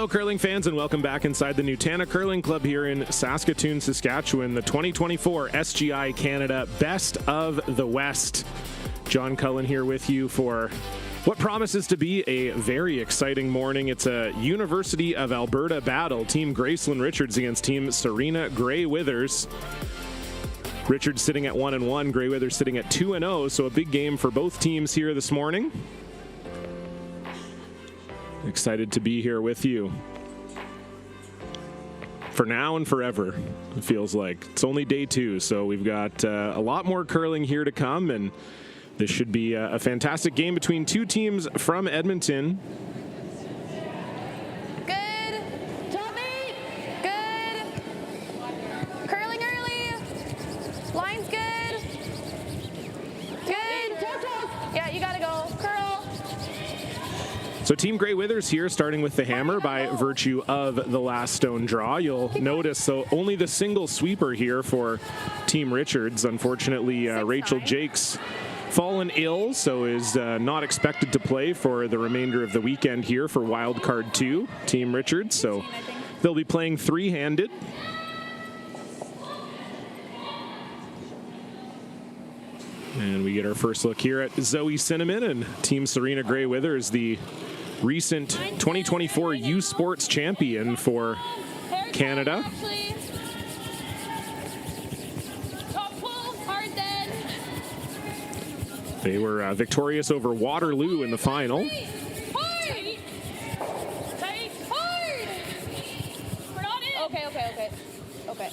Hello, curling fans, and welcome back inside the Nutana Curling Club here in Saskatoon, Saskatchewan, the 2024 SGI Canada Best of the West. John Cullen here with you for what promises to be a very exciting morning. It's a University of Alberta battle. Team Gracelyn Richards against Team Serena Grey Withers. Richards sitting at 1-1, Grey Withers sitting at 2-0, so a big game for both teams here this morning. Excited to be here with you. For now and forever, it feels like. It's only day 2, so we've got a lot more curling here to come, and this should be a fantastic game between two teams from Edmonton. Good. Tommy. Good. Curling early. Line's good. Good. Yeah, you gotta go. Curl. So Team Grey Withers here, starting with the hammer by virtue of the last stone draw. You'll notice, so only the single sweeper here for Team Richards. Unfortunately, Rachel Jakes fallen ill, so is not expected to play for the remainder of the weekend here for Wild Card 2, Team Richards. So they'll be playing three-handed. And we get our first look here at Zoe Cinnamon and Team Serena Grey Withers, the recent 2024 U Sports champion for Canada. They were victorious over Waterloo in the final. Okay.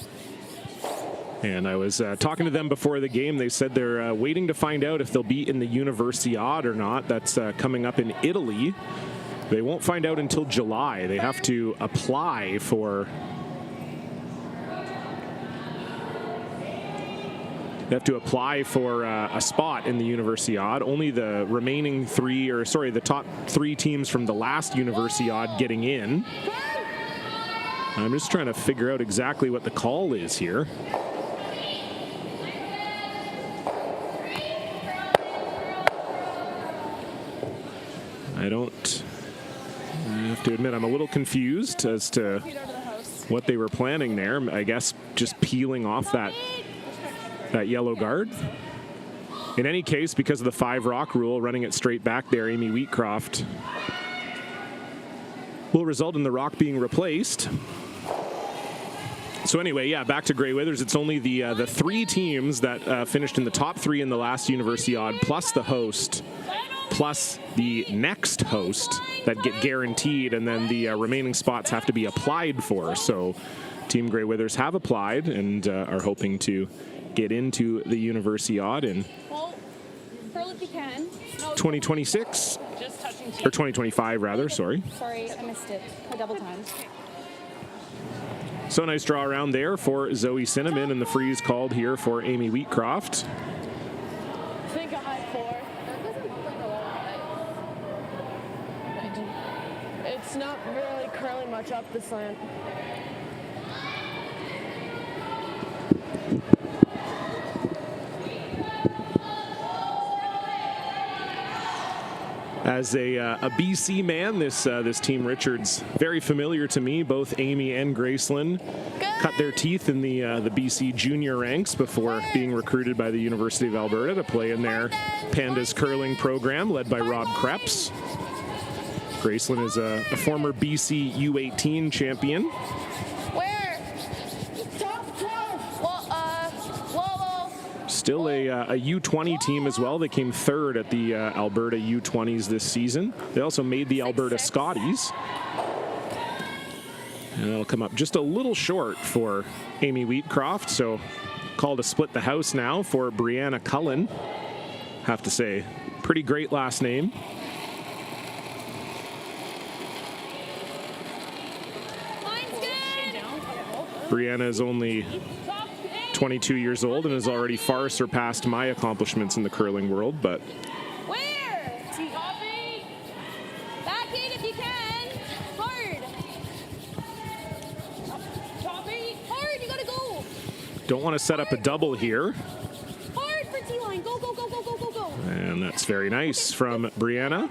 And I was talking to them before the game. They said they're waiting to find out if they'll be in the Universiade or not. That's coming up in Italy. They won't find out until July. They have to apply for... They have to apply for a spot in the Universiade. Only the remaining the top 3 teams from the last Universiade getting in. I'm just trying to figure out exactly what the call is here. I have to admit, I'm a little confused as to what they were planning there. I guess just peeling off that yellow guard. In any case, because of the 5-rock rule, running it straight back there, Amy Wheatcroft will result in the rock being replaced. So anyway, yeah, back to Grey Withers. It's only the 3 teams that finished in the top 3 in the last Universiade, plus the host, plus the next host that get guaranteed, and then the remaining spots have to be applied for. So Team Grey Withers have applied and are hoping to get into the Universiade in 2026, or 2025 rather, sorry. Sorry, I missed it. I double timed. So nice draw around there for Zoe Cinnamon, and the freeze called here for Amy Wheatcroft. I think a high 4. That doesn't look like a lot. It's not really curling much up the slant. As a BC man, this Team Richards, very familiar to me. Both Amy and Gracelyn cut their teeth in the BC junior ranks before being recruited by the University of Alberta to play in their Pandas curling program led by Rob Krebs. Gracelyn is a former BC U18 champion. Still a U20 team as well. They came 3rd at the Alberta U20s this season. They also made the Alberta Scotties. And it'll come up just a little short for Amy Wheatcroft, so call to split the house now for Brianna Cullen. Have to say, pretty great last name. Brianna is only 22 years old and has already far surpassed my accomplishments in the curling world, but... Where? Copy. Back in if you can. Hard. Copy. Hard, you gotta go. Don't want to set up a double here. Hard for T-line. Go, go, go, go, go, go, go. And that's very nice from Brianna.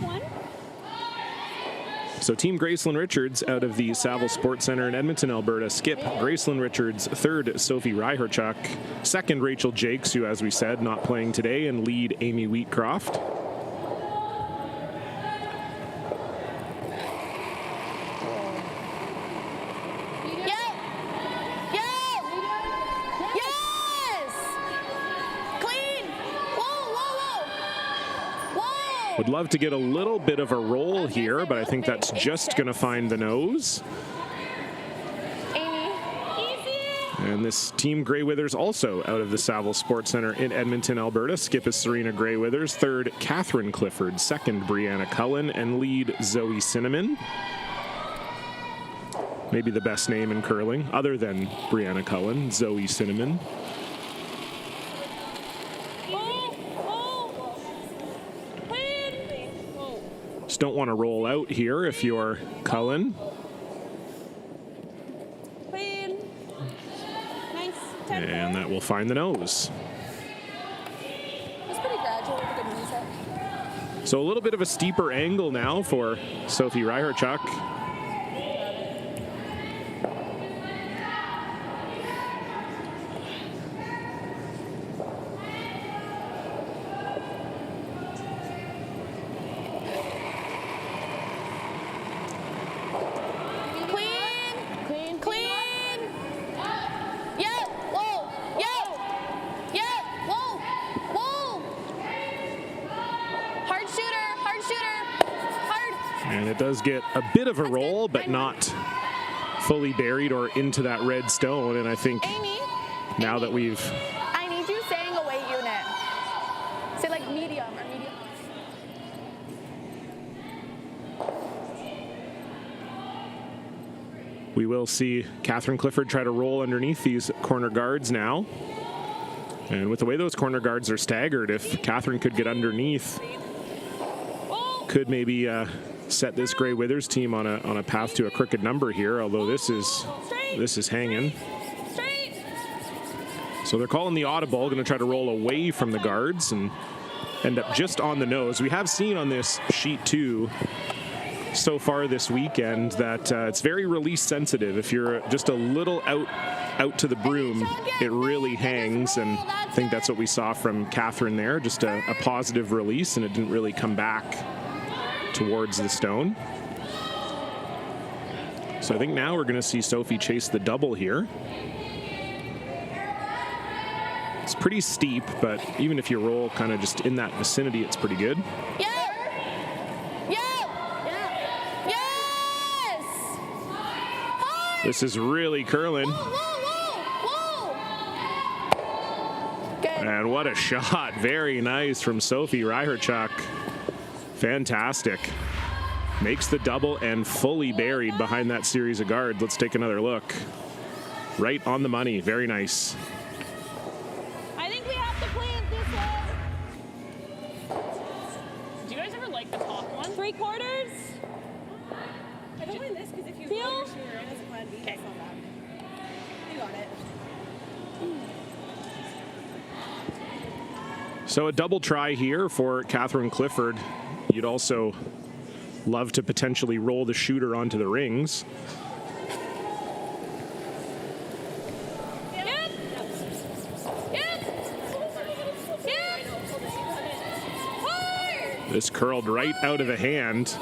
So Team Gracelyn Richards out of the Saville Sports Centre in Edmonton, Alberta. Skip Gracelyn Richards, third Sophie Reicherchuk, second Rachel Jakes, who, as we said, not playing today, and lead Amy Wheatcroft. Would love to get a little bit of a roll here, but I think that's just going to find the nose. And this Team Grey Withers also out of the Saville Sports Centre in Edmonton, Alberta. Skip is Serena Grey Withers, third Catherine Clifford, second Brianna Cullen, and lead Zoe Cinnamon. Maybe the best name in curling, other than Brianna Cullen, Zoe Cinnamon. Don't want to roll out here if you're Cullen. Clean. Nice. And that will find the nose. It's pretty gradual with a good reset. So a little bit of a steeper angle now for Sophie Reicherchuk. And it does get a bit of a roll, but not fully buried or into that red stone. And I think now that we've... I need you saying away unit. Say like medium or medium. We will see Catherine Clifford try to roll underneath these corner guards now. And with the way those corner guards are staggered, if Catherine could get underneath, could maybe set this Grey Withers team on a path to a crooked number here, although this is hanging. So they're calling the audible, going to try to roll away from the guards and end up just on the nose. We have seen on this sheet 2 so far this weekend that it's very release sensitive. If you're just a little out to the broom, it really hangs, and I think that's what we saw from Catherine there, just a positive release, and it didn't really come back towards the stone. So I think now we're going to see Sophie chase the double here. It's pretty steep, but even if you roll kind of just in that vicinity, it's pretty good. This is really curling. And what a shot. Very nice from Sophie Reicherchuk. Fantastic. Makes the double and fully buried behind that series of guards. Let's take another look. Right on the money. Very nice. I think we have to play it this way. Do you guys ever like the top one? 3/4? I don't mind this because if you Feel? roll your shooter in as a plan B, that's not bad. You got it. So a double try here for Catherine Clifford. You'd also love to potentially roll the shooter onto the rings. This curled right out of the hand.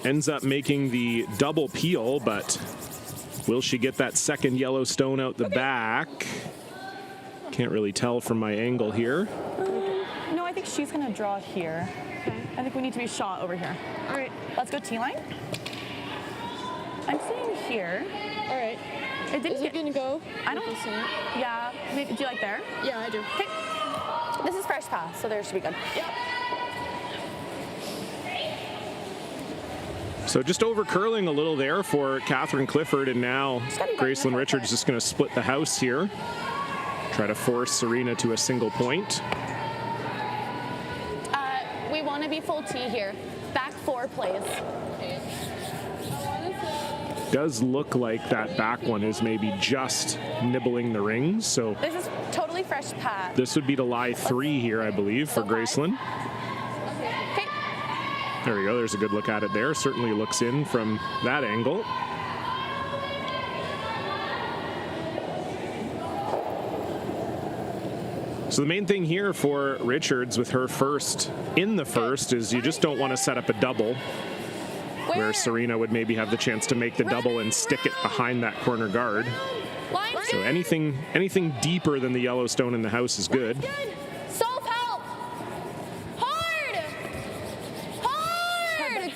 Ends up making the double peel, but will she get that second yellow stone out the back? Can't really tell from my angle here. No, I think she's going to draw here. Okay. I think we need to be shot over here. All right. Let's go T-line. I'm seeing here. All right. It didn't Is it going to go? I don't see it. Yeah. Maybe, do you like there? Yeah, I do. Okay. This is fresh pass, so there should be good. Yep. So just over curling a little there for Catherine Clifford, and now Gracelyn Richards just going to split the house here. Try to force Serena to a single point. We want to be full T here. Back 4, please. Does look like that back one is maybe just nibbling the rings. So This is totally fresh pass. this would be to lie 3 here, I believe, for Gracelyn. Okay. There we go. There's a good look at it there. Certainly looks in from that angle. So the main thing here for Richards with her first in the first is you just don't want to set up a double where Serena would maybe have the chance to make the double and stick it behind that corner guard. So anything deeper than the yellow stone in the house is good. Self-help. Hard.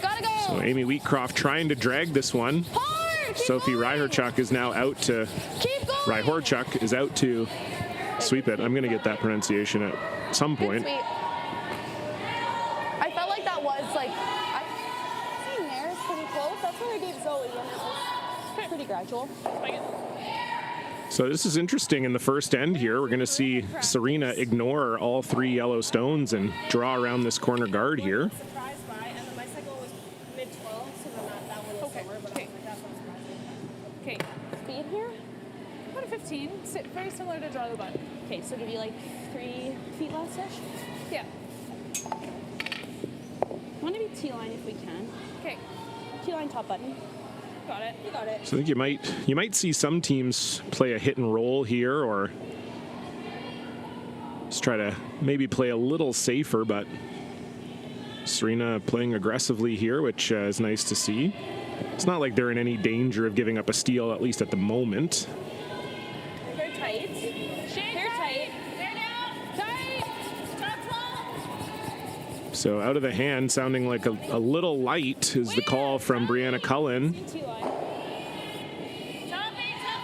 Gotta go. So Amy Wheatcroft trying to drag this one. Hard. Sophie Ryhorchuk is now out to Keep going. Ryhorchuk is out to sweep it. I'm going to get that pronunciation at some point. Sweet. I felt like that was like. Seeing there is pretty close. That's what I gave Zoe, and it was pretty gradual. So this is interesting in the first end here. We're going to see Serena ignore all 3 yellow stones and draw around this corner guard here. Surprised by, and then my cycle was mid-12, so then that one was slower, but I was like, that's not surprising. Okay. Speed here? About a 15. Very similar to draw the butt. Okay, so give you like 3 feet less-ish? Yeah. I want to be T-line if we can. Okay. T-line top button. Got it. You got it. So I think you might see some teams play a hit and roll here, or just try to maybe play a little safer, but Serena playing aggressively here, which is nice to see. It's not like they're in any danger of giving up a steal, at least at the moment. Very tight. Very tight. There now. Tight. Top ball. So out of the hand, sounding like a little light is the call from Brianna Cullen. T-line. Top 8, top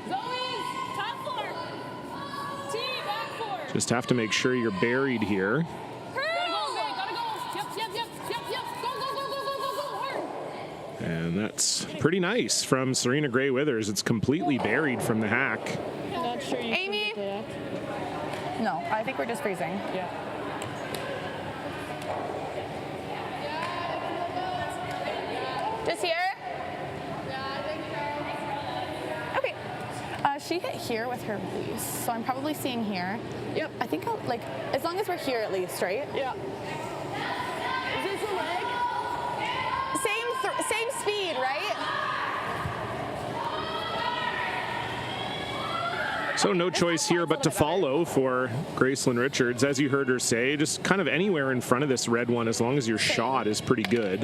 4. Zoe, top 4. T, back 4. Just have to make sure you're buried here. Gotta go, Zay. Gotta go. Yep. Go. Hard. And that's pretty nice from Serena Gray Withers. It's completely buried from the hack. Not sure you Amy? can get that. No, I think we're just freezing. Yeah. Just here? Okay. She hit here with her release, so I'm probably seeing here. Yep. I think I'll, like, as long as we're here at least, right? Yeah. Is this a leg? Same speed, right? So no choice here but to follow for Gracelyn Richards. As you heard her say, just kind of anywhere in front of this red one, as long as your shot is pretty good.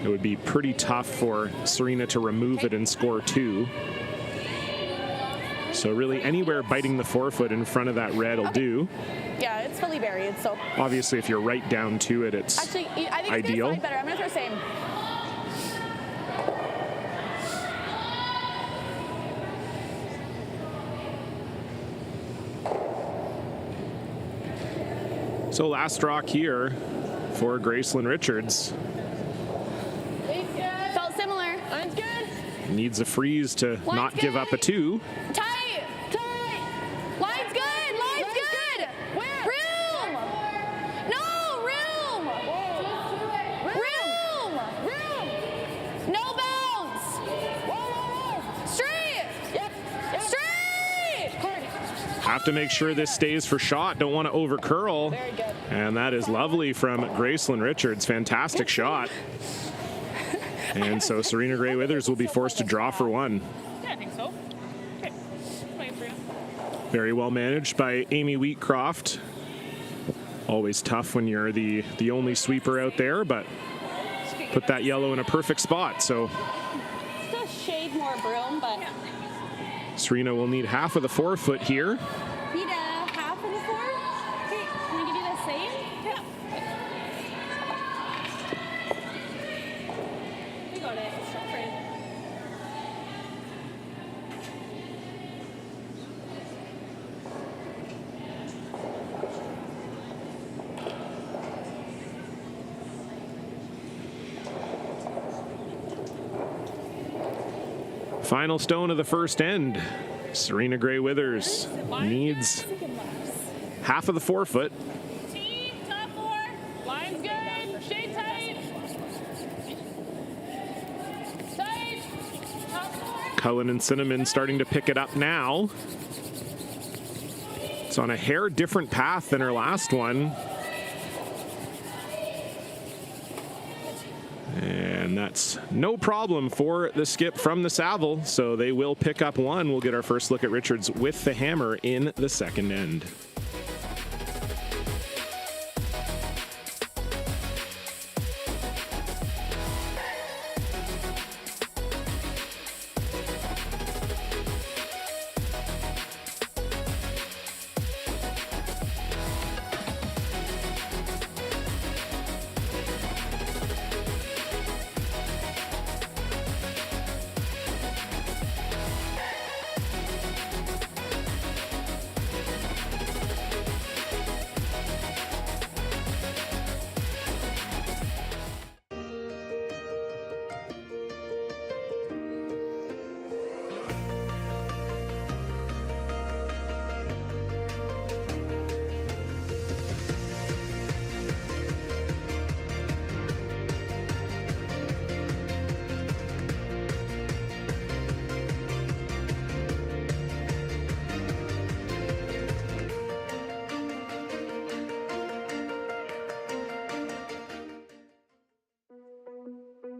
It would be pretty tough for Serena to remove it and score 2. So really anywhere biting the forefoot in front of that red will do. Yeah, it's fully buried, so. Obviously, if you're right down to it, it's Actually, I think ideal. it's better. I'm going to throw same. So last rock here for Gracelyn Richards. Felt similar. Mine's good. Needs a freeze to not give up a 2. Tight. Line's good. Where? Room. No, room. No bounce. Straight. Yep. Straight. Have to make sure this stays for shot. Don't want to over curl. Very good. And that is lovely from Gracelyn Richards. Fantastic shot. And so Serena Gray Withers will be forced to draw for 1. Yeah, I think so. Okay. Waiting for you. Very well managed by Amy Wheatcroft. Always tough when you're the only sweeper out there, but put that yellow in a perfect spot. So Still shade more broom, but Serena will need half of the forefoot here. need a half of the 4. Okay, can we do the same? Yeah. We got it. Shot frame. Final stone of the first end. Serena Gray Withers needs half of the forefoot. T, top 4. Line's good. Shade tight. Tight. Top 4. Cullen and Cinnamon starting to pick it up now. It's on a hair different path than her last one. that's no problem for the skip from the Saville. So they will pick up one. We'll get our first look at Richards with the hammer in the second end.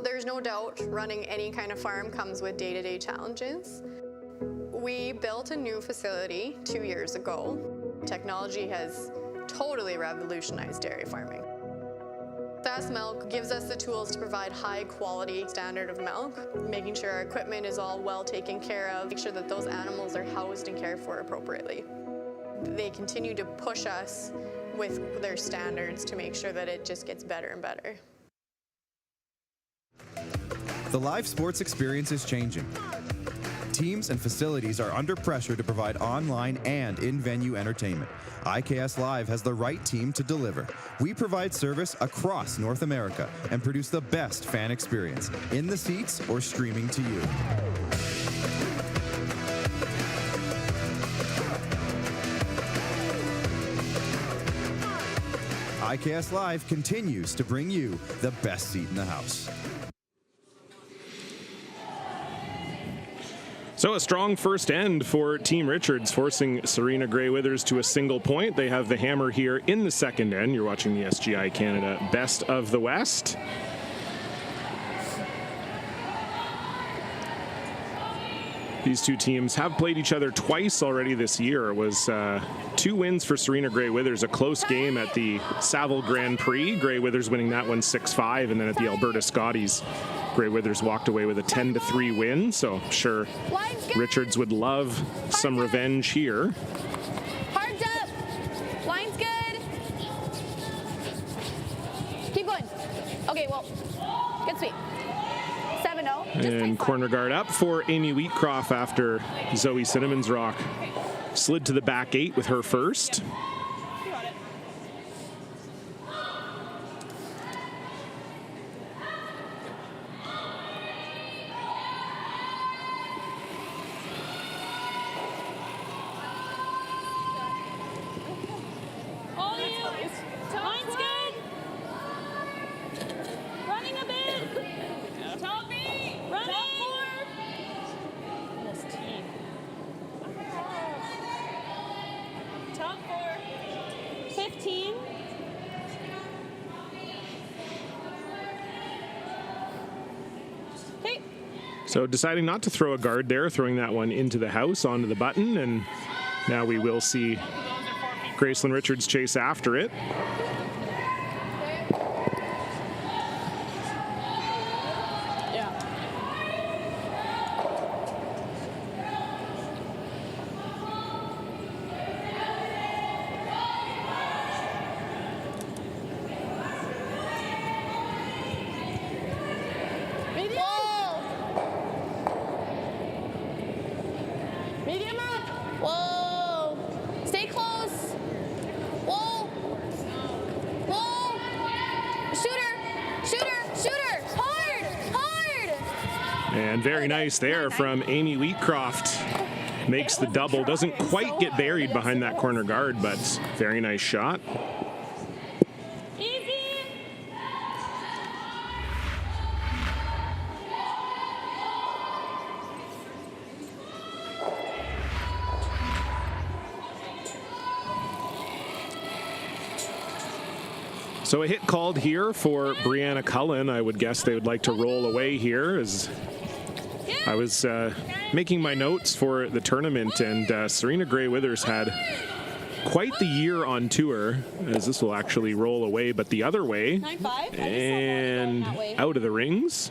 There's no doubt running any kind of farm comes with day-to-day challenges. We built a new facility 2 years ago. Technology has totally revolutionized dairy farming. Fast Milk gives us the tools to provide high quality standard of milk, making sure our equipment is all well taken care of, make sure that those animals are housed and cared for appropriately. They continue to push us with their standards to make sure that it just gets better and better. The live sports experience is changing. Teams and facilities are under pressure to provide online and in-venue entertainment. IKS Live has the right team to deliver. We provide service across North America and produce the best fan experience, in the seats or streaming to you. IKS Live continues to bring you the best seat in the house. So a strong first end for Team Richards, forcing Serena Grey Withers to a single point. They have the hammer here in the second end. You're watching the SGI Canada Best of the West. These two teams have played each other twice already this year. It was 2 wins for Serena Grey Withers, a close game at the Saville Grand Prix. Grey Withers winning that one 6-5, and then at the Alberta Scotties, Grey Withers walked away with a 10-3 win. So I'm sure Richards would love some revenge here. Hard up. Line's good. Keep going. Okay, well, good sweep. 7-0. And corner guard up for Amy Wheatcroft after Zoe Cinnamons Rock slid to the back 8 with her first. So deciding not to throw a guard there, throwing that one into the house, onto the button, and now we will see Gracelyn Richards chase after it. And very nice there from Amy Wheatcroft. Makes the double. Doesn't quite get buried behind that corner guard, but very nice shot. So a hit called here for Brianna Cullen. I would guess they would like to roll away here, as I was making my notes for the tournament, and Serena Gray-Withers had quite the year on tour, as this will actually roll away, but the other way, and out of the rings.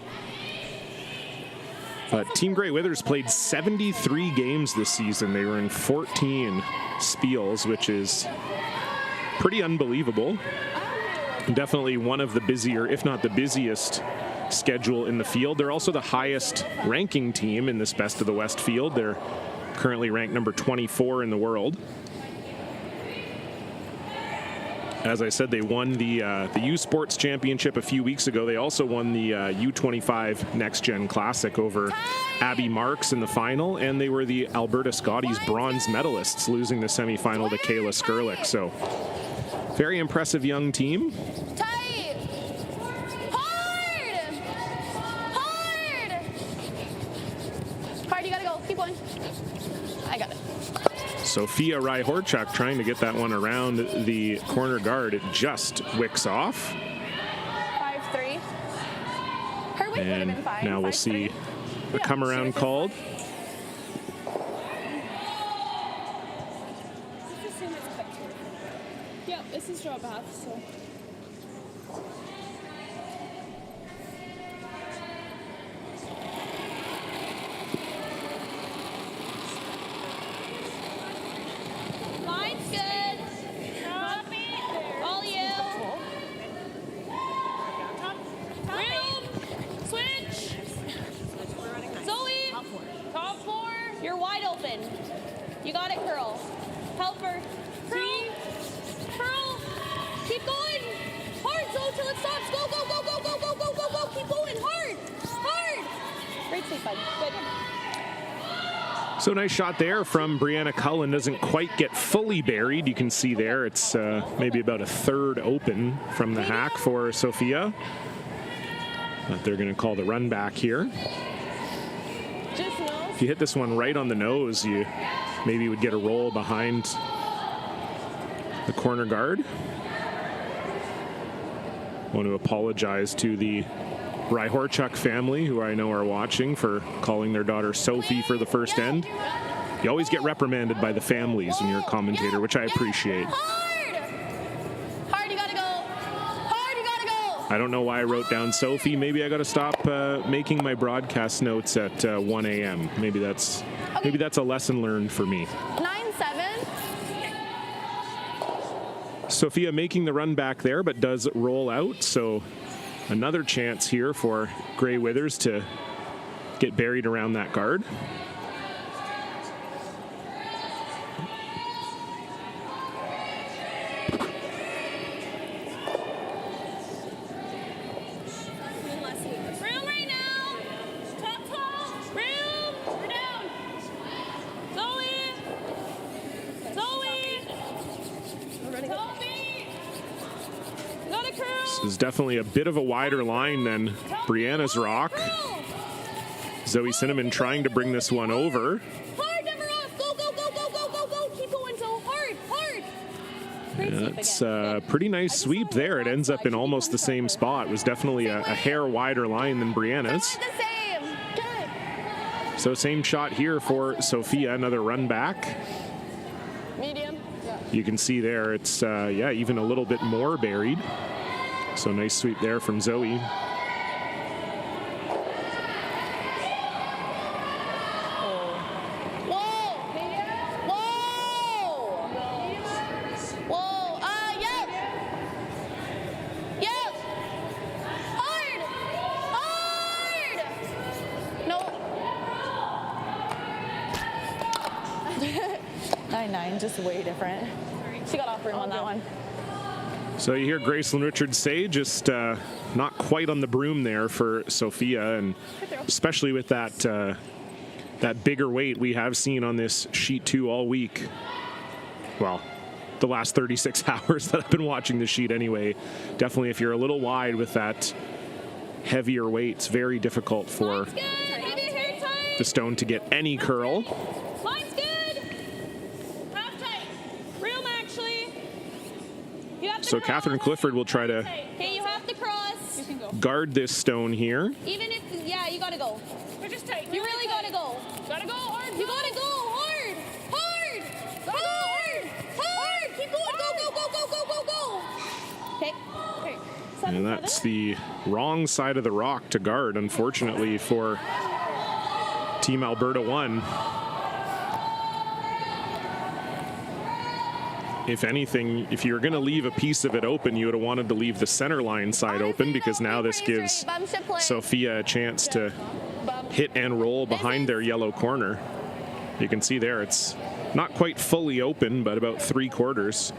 But Team Gray-Withers played 73 games this season. They were in 14 spiels, which is pretty unbelievable. Definitely one of the busier, if not the busiest, schedule in the field. They're also the highest ranking team in this Best of the West field. They're currently ranked number 24 in the world. As I said, they won the U Sports Championship a few weeks ago. They also won the U25 Next Gen Classic over Abby Marks in the final, and they were the Alberta Scotties bronze medalists, losing the semifinal to Kayla Skurlik. So, very impressive young team. Tight. Hard. Hard. Hard, you gotta go. Keep going. I got it. Sophia Ryhorchuk trying to get that one around the corner guard. It just wicks off. 5-3. Her weight would have been fine. Now we'll 5-3. see a come around called. Yep, this is draw bath, so. Line's good. All you. Room. Switch. Zoe. Top four. You're wide open. You got it, curl. Help her. Curl. Curl. Keep going. Hard, Zoe, till it stops. Go, go, go, go, go, go, go, go, go. Keep going. Hard. Hard. Great sweep, bud. Good. So nice shot there from Brianna Cullen. Doesn't quite get fully buried. You can see there it's maybe about a third open from the hack for Sophia. But they're going to call the run back here. If you hit this one right on the nose, you maybe would get a roll behind the corner guard. Want to apologize to the Ryhorchuk family, who I know are watching, for calling their daughter Sophie for the first end. You always get reprimanded by the families when you're a commentator, which I appreciate. Hard. Hard, you gotta go. Hard, you gotta go. I don't know why I wrote down Sophie. Maybe I got to stop making my broadcast notes at 1 a.m. Maybe that's a lesson learned for me. 9-7. Sophia making the run back there, but does roll out. So another chance here for Gray-Withers to get buried around that guard. Room right now. Top tall. Room. We're down. Zoe. Zoe. Toby. Got a curl. This is definitely a bit of a wider line than Brianna's rock. Zoe Cinnamon trying to bring this one over. Hard, never off. Go, go, go, go, go, go, go. Keep going, so hard, hard. That's a pretty nice sweep there. It ends up in almost the same spot. It was definitely a hair wider line than Brianna's. The same. Good. So same shot here for Sophia, another run back. Medium. Yeah. You can see there it's, even a little bit more buried. So nice sweep there from Zoe. Just way different. She got off room on that one. So you hear Gracelyn Richards say just not quite on the broom there for Sophia, and especially with that bigger weight we have seen on this sheet 2 all week. Well, the last 36 hours that I've been watching the sheet anyway. Definitely if you're a little wide with that heavier weight, it's very difficult for the stone to get any curl. You have to So cross. Catherine Clifford will try to Okay, you have to cross. You can go. guard this stone here. Even if, yeah, you gotta go. But just tight. You really gotta go. Gotta go hard. You gotta go hard. Hard. Go hard. Hard. Keep going. Go. Okay. Okay. And that's the wrong side of the rock to guard, unfortunately, for Team Alberta 1. If anything, if you were going to leave a piece of it open, you would have wanted to leave the center line side open, because now this gives Sophia a chance to hit and roll behind their yellow corner. You can see there it's not quite fully open, but about 3/4.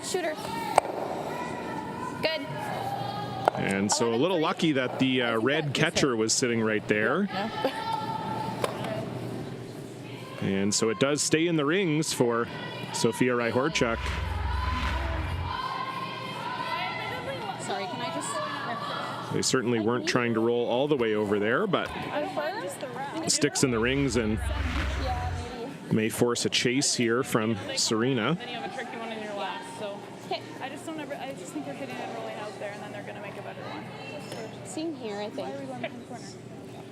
Shooter. Good. And so a little lucky that the red catcher was sitting right there. And so it does stay in the rings for Sophia Ryhorchuk. Sorry, can I just... They certainly weren't trying to roll all the way over there, but sticks in the rings and may force a chase here from Serena. Then you have a tricky one in your lap. So I just think they're hitting it really out there, and then they're gonna make a better one. Same here, I think. Why are we going behind the corner?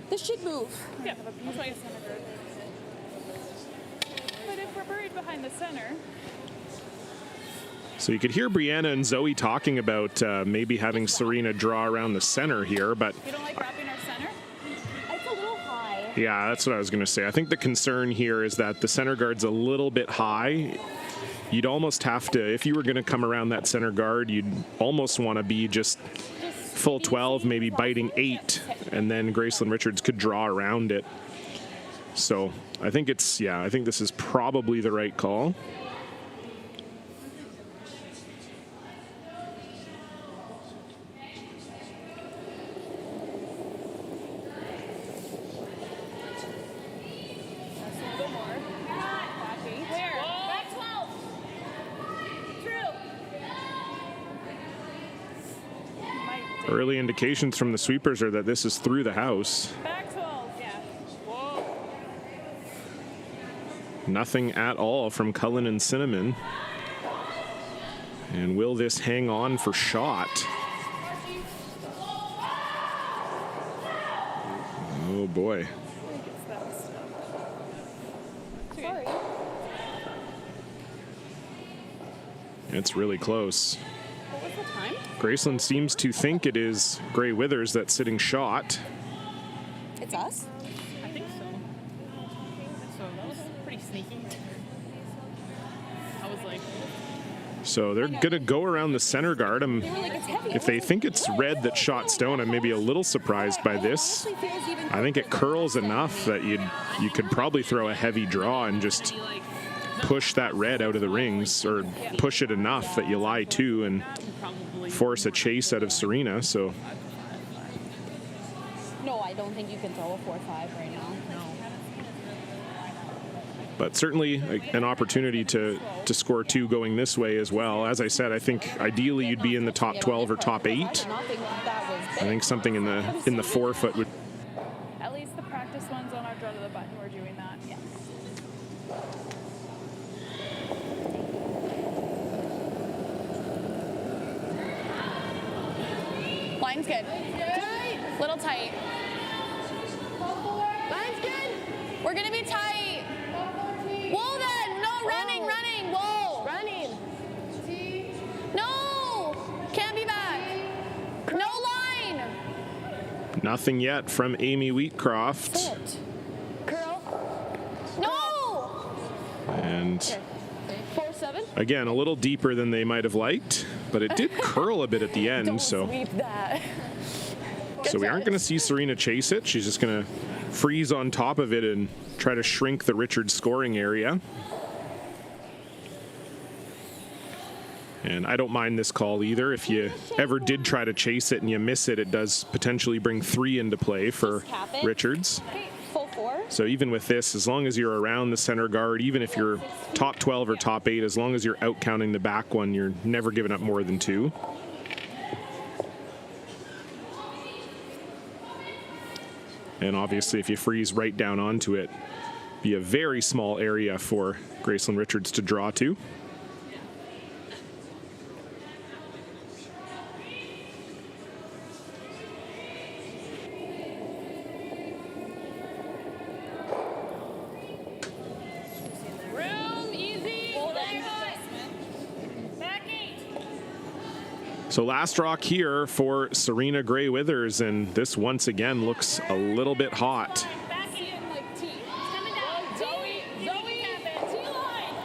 This should move. Yeah, that's why it's center guard. But if we're buried behind the center, So you could hear Brianna and Zoe talking about maybe having Serena draw around the center here, but you don't like wrapping our center? It's a little high. yeah, that's what I was going to say. I think the concern here is that the center guard's a little bit high. You'd almost have to, if you were going to come around that center guard, you'd almost want to be just full 12, maybe biting 8, and then Gracelyn Richards could draw around it. So I think I think this is probably the right call. Early indications from the sweepers are that this is through the house. Back 12, yeah. Whoa. Nothing at all from Cullen and Cinnamon. And will this hang on for shot? Oh boy. Sorry. It's really close. What was the time? Gracelyn seems to think it is Gray Withers that's sitting shot. It's us? I think so. So that was pretty sneaky. I was like, So they're going to go around the center guard. If they think it's red that shot stone, I'm maybe a little surprised by this. I think it curls enough that you could probably throw a heavy draw and just push that red out of the rings, or push it enough that you lie to and force a chase out of Serena. So No, I don't think you can throw a 4-5 right now. No. but certainly an opportunity to score 2 going this way as well. As I said, I think ideally you'd be in the top 12 or top 8. I think something in the 4-foot would. at least the practice ones on our draw to the button, we're doing that. Yeah. Line's good. Little tight. Line's good. We're gonna be tight. Whoa then! No, running. Whoa! Running. No! Can't be back. No line! Nothing yet from Amy Wheatcroft. Curl. No! And 4-7. again, a little deeper than they might have liked, but it did curl a bit at the end. So Sweep that. we aren't going to see Serena chase it. She's just going to freeze on top of it and try to shrink the Richards scoring area. And I don't mind this call either. If you ever did try to chase it and you miss it, it does potentially bring 3 into play for Richards. Okay, full 4. So even with this, as long as you're around the center guard, even if you're top 12 or top 8, as long as you're out counting the back one, you're never giving up more than 2. And obviously, if you freeze right down onto it, be a very small area for Gracelyn Richards to draw to. So last rock here for Serena Gray Withers, and this once again looks a little bit hot.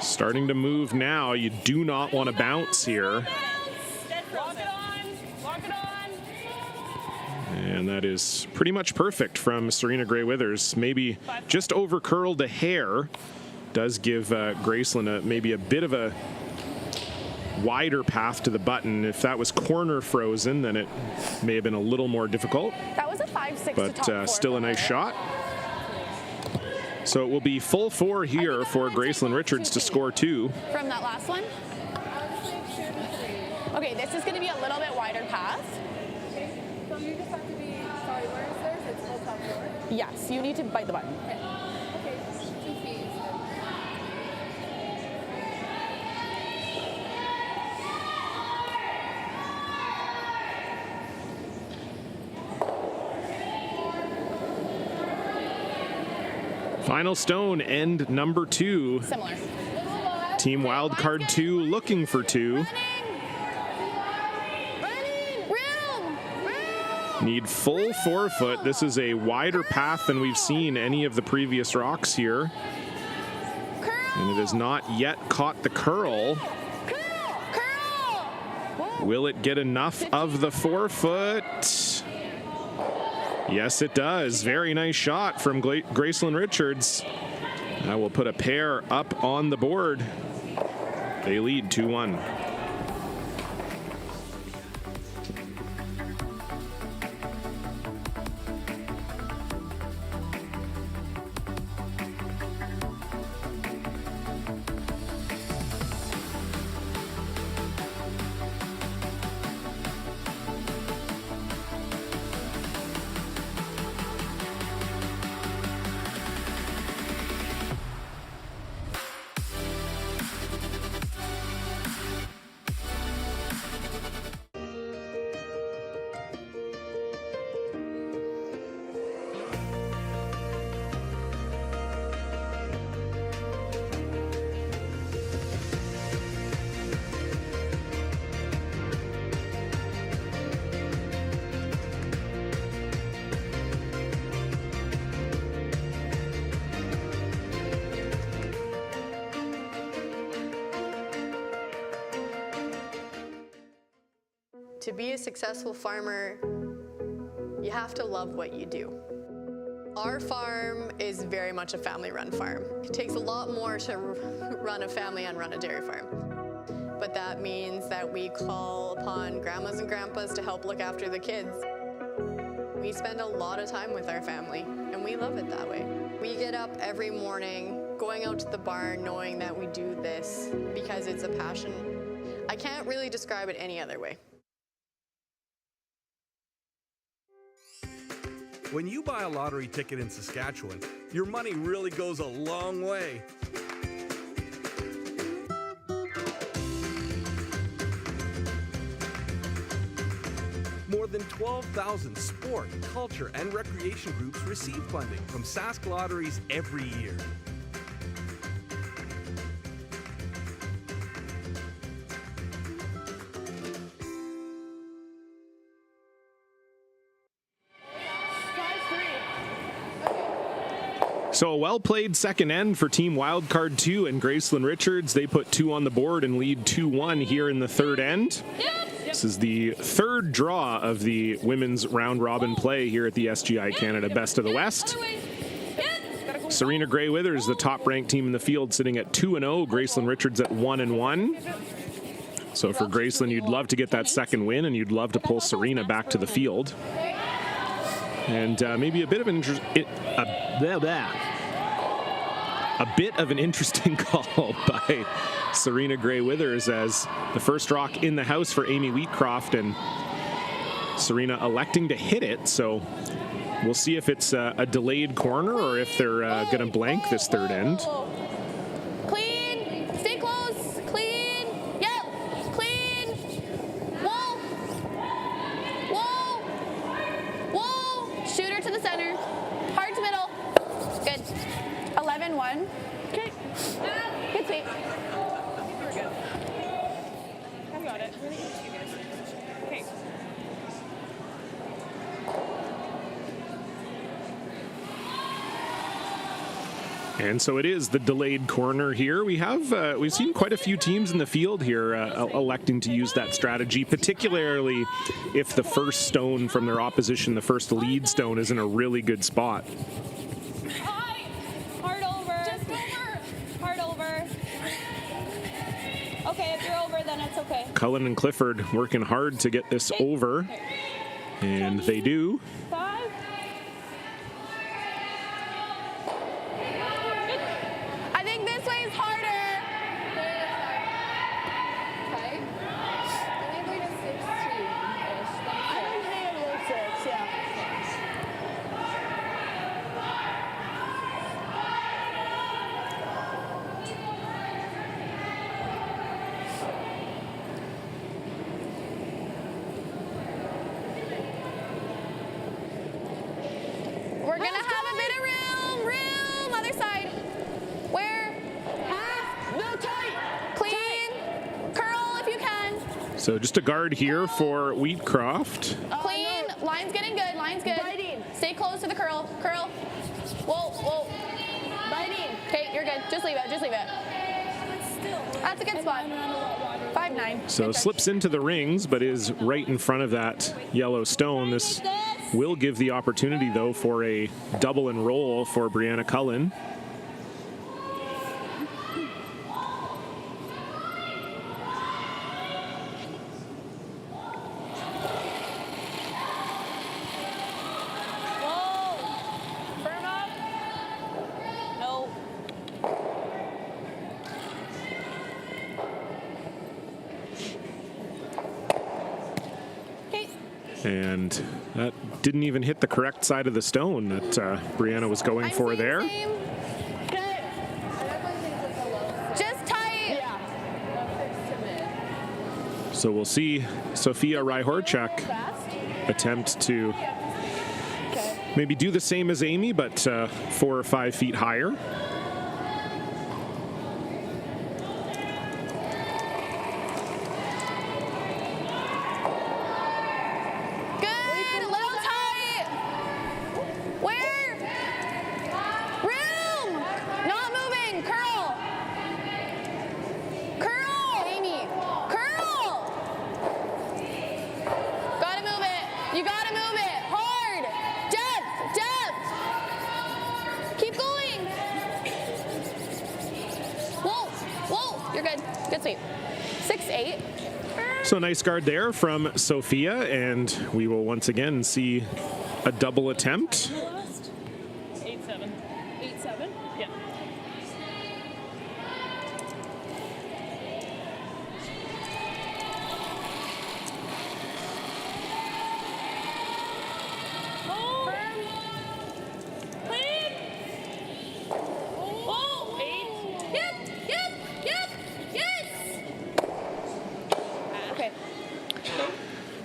Starting to move now. You do not want to bounce here. And that is pretty much perfect from Serena Gray Withers. Maybe just over curled a hair. Does give Gracelyn maybe a bit of a wider path to the button. If that was corner frozen, then it may have been a little more difficult. That was a 5-6 but to top 4 still a nice shot. So it will be full 4 here for Gracelyn Richards to score 2. From that last one? Okay, this is going to be a little bit wider path. Okay, so you just have to be, sorry, where is this? It's full top 4? Yes, you need to bite the button. Okay, 2 feet. Final stone, end number 2. Similar. Team Wildcard 2 looking for 2. Need full 4-foot. This is a wider path than we've seen any of the previous rocks here. And it has not yet caught the curl. Will it get enough of the 4-foot? Yes, it does. Very nice shot from Gracelyn Richards. I will put a pair up on the board. They lead 2-1. To be a successful farmer, you have to love what you do. Our farm is very much a family-run farm. It takes a lot more to run a family and run a dairy farm. But that means that we call upon grandmas and grandpas to help look after the kids. We spend a lot of time with our family, and we love it that way. We get up every morning, going out to the barn, knowing that we do this because it's a passion. I can't really describe it any other way. When you buy a lottery ticket in Saskatchewan, your money really goes a long way. More than 12,000 sport, culture, and recreation groups receive funding from Sask Lotteries every year. So a well-played second end for Team Wildcard 2 and Gracelyn Richards. They put 2 on the board and lead 2-1 here in the third end. This is the third draw of the women's round-robin play here at the SGI Canada Best of the West. Serena Gray Withers, the top-ranked team in the field, sitting at 2-0. Gracelyn Richards at 1-1. So for Gracelyn, you'd love to get that second win, and you'd love to pull Serena back to the field. And maybe a bit of an interesting call by Serena Gray Withers as the first rock in the house for Amy Wheatcroft, and Serena electing to hit it. So we'll see if it's a delayed corner or if they're going to blank this third end. Clean. Stay close. Clean. Yep. Clean. Whoa. Whoa. Whoa. Shooter to the center. Hard to middle. Good. 11-1. Okay. Good sweep. We're good. I got it. Really good to you guys. Okay. And so it is the delayed corner here. We've seen quite a few teams in the field here electing to use that strategy, particularly if the first stone from their opposition, the first lead stone, is in a really good spot. Hard over. Just over. Hard over. Okay, if you're over, then it's okay. Cullen and Clifford working hard to get this over, and they do. 5. I think this way is harder. Okay. I think we just 16-ish. I think they were 6, yeah. We're gonna have a bit of room, other side. Where? Half, no tight. Clean, curl if you can. So just a guard here for Wheatcroft. Clean, line's getting good, line's good. Biting. Stay close to the curl, curl. Whoa, whoa. Biting. Okay, you're good, just leave it, just leave it. That's a good spot. 5-9. So slips into the rings, but is right in front of that yellow stone. This will give the opportunity, though, for a double and roll for Brianna Cullen. Whoa. Firm up. No. Okay. And that didn't even hit the correct side of the stone that Brianna was going for there. Okay. Just tight. Yeah. So we'll see Sophia Ryhorchuk attempt to maybe do the same as Amy, but 4 or 5 feet higher. Good, a little tight. Where? Room. Not moving, curl. Curl. Amy, curl. Gotta move it. You gotta move it. Hard. Depth. Keep going. Whoa, whoa. You're good. Good sweep. 6-8. So nice guard there from Sophia, and we will once again see a double attempt. 8-7. 8-7? Yeah. Oh. Clean. Oh. 8. Yep, yep, yep, yes. Okay.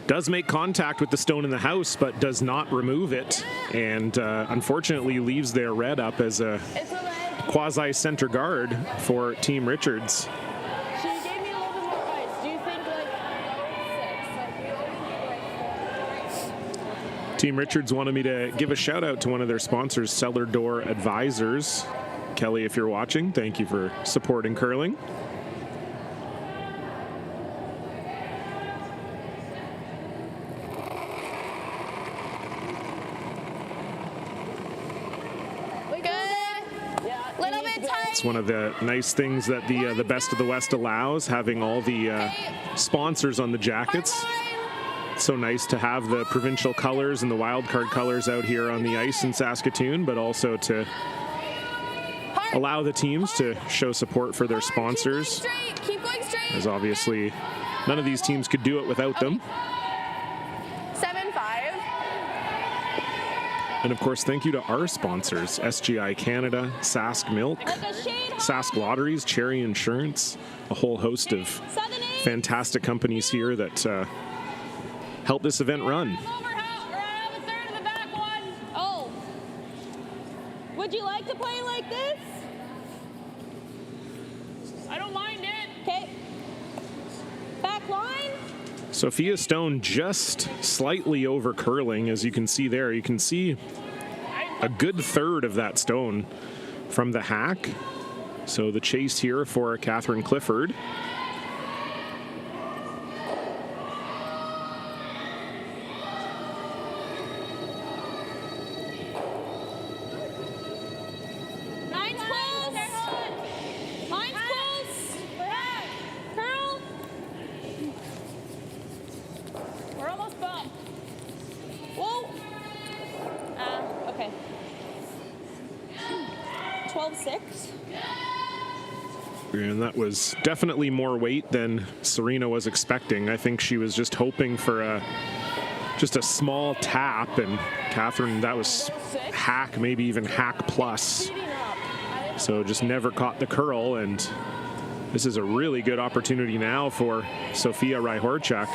Does make contact with the stone in the house, but does not remove it, and unfortunately leaves their red up as a It's a red. quasi-center guard for Team Richards. She gave me a little bit more ice. Do you think like 6? Team Richards wanted me to give a shout out to one of their sponsors, Cellar Door Advisors. Kelly, if you're watching, thank you for supporting curling. Good. Yeah. Little bit tight. It's one of the nice things that the Best of the West allows, having all the sponsors on the jackets. It's so nice to have the provincial colors and the wildcard colors out here on the ice in Saskatoon, but also to allow the teams to show support for their sponsors, Keep going straight. as obviously none of these teams could do it without them. 7-5. And of course, thank you to our sponsors, SGI Canada, Sask Milk, Sask Lotteries, Cherry Insurance, a whole host of fantastic companies here that help this event run. Oh, would you like to play like this? I don't mind it. Okay. Back line. Sophia Stone just slightly over curling, as you can see there. You can see a good third of that stone from the hack. So the chase here for Catherine Clifford. Line's close. Line's close. Curl. We're almost bumped. Whoa. Okay. 12-6. And that was definitely more weight than Serena was expecting. I think she was just hoping for just a small tap, and Catherine, that was hack, maybe even hack plus. So just never caught the curl, and this is a really good opportunity now for Sophia Ryhorchuk.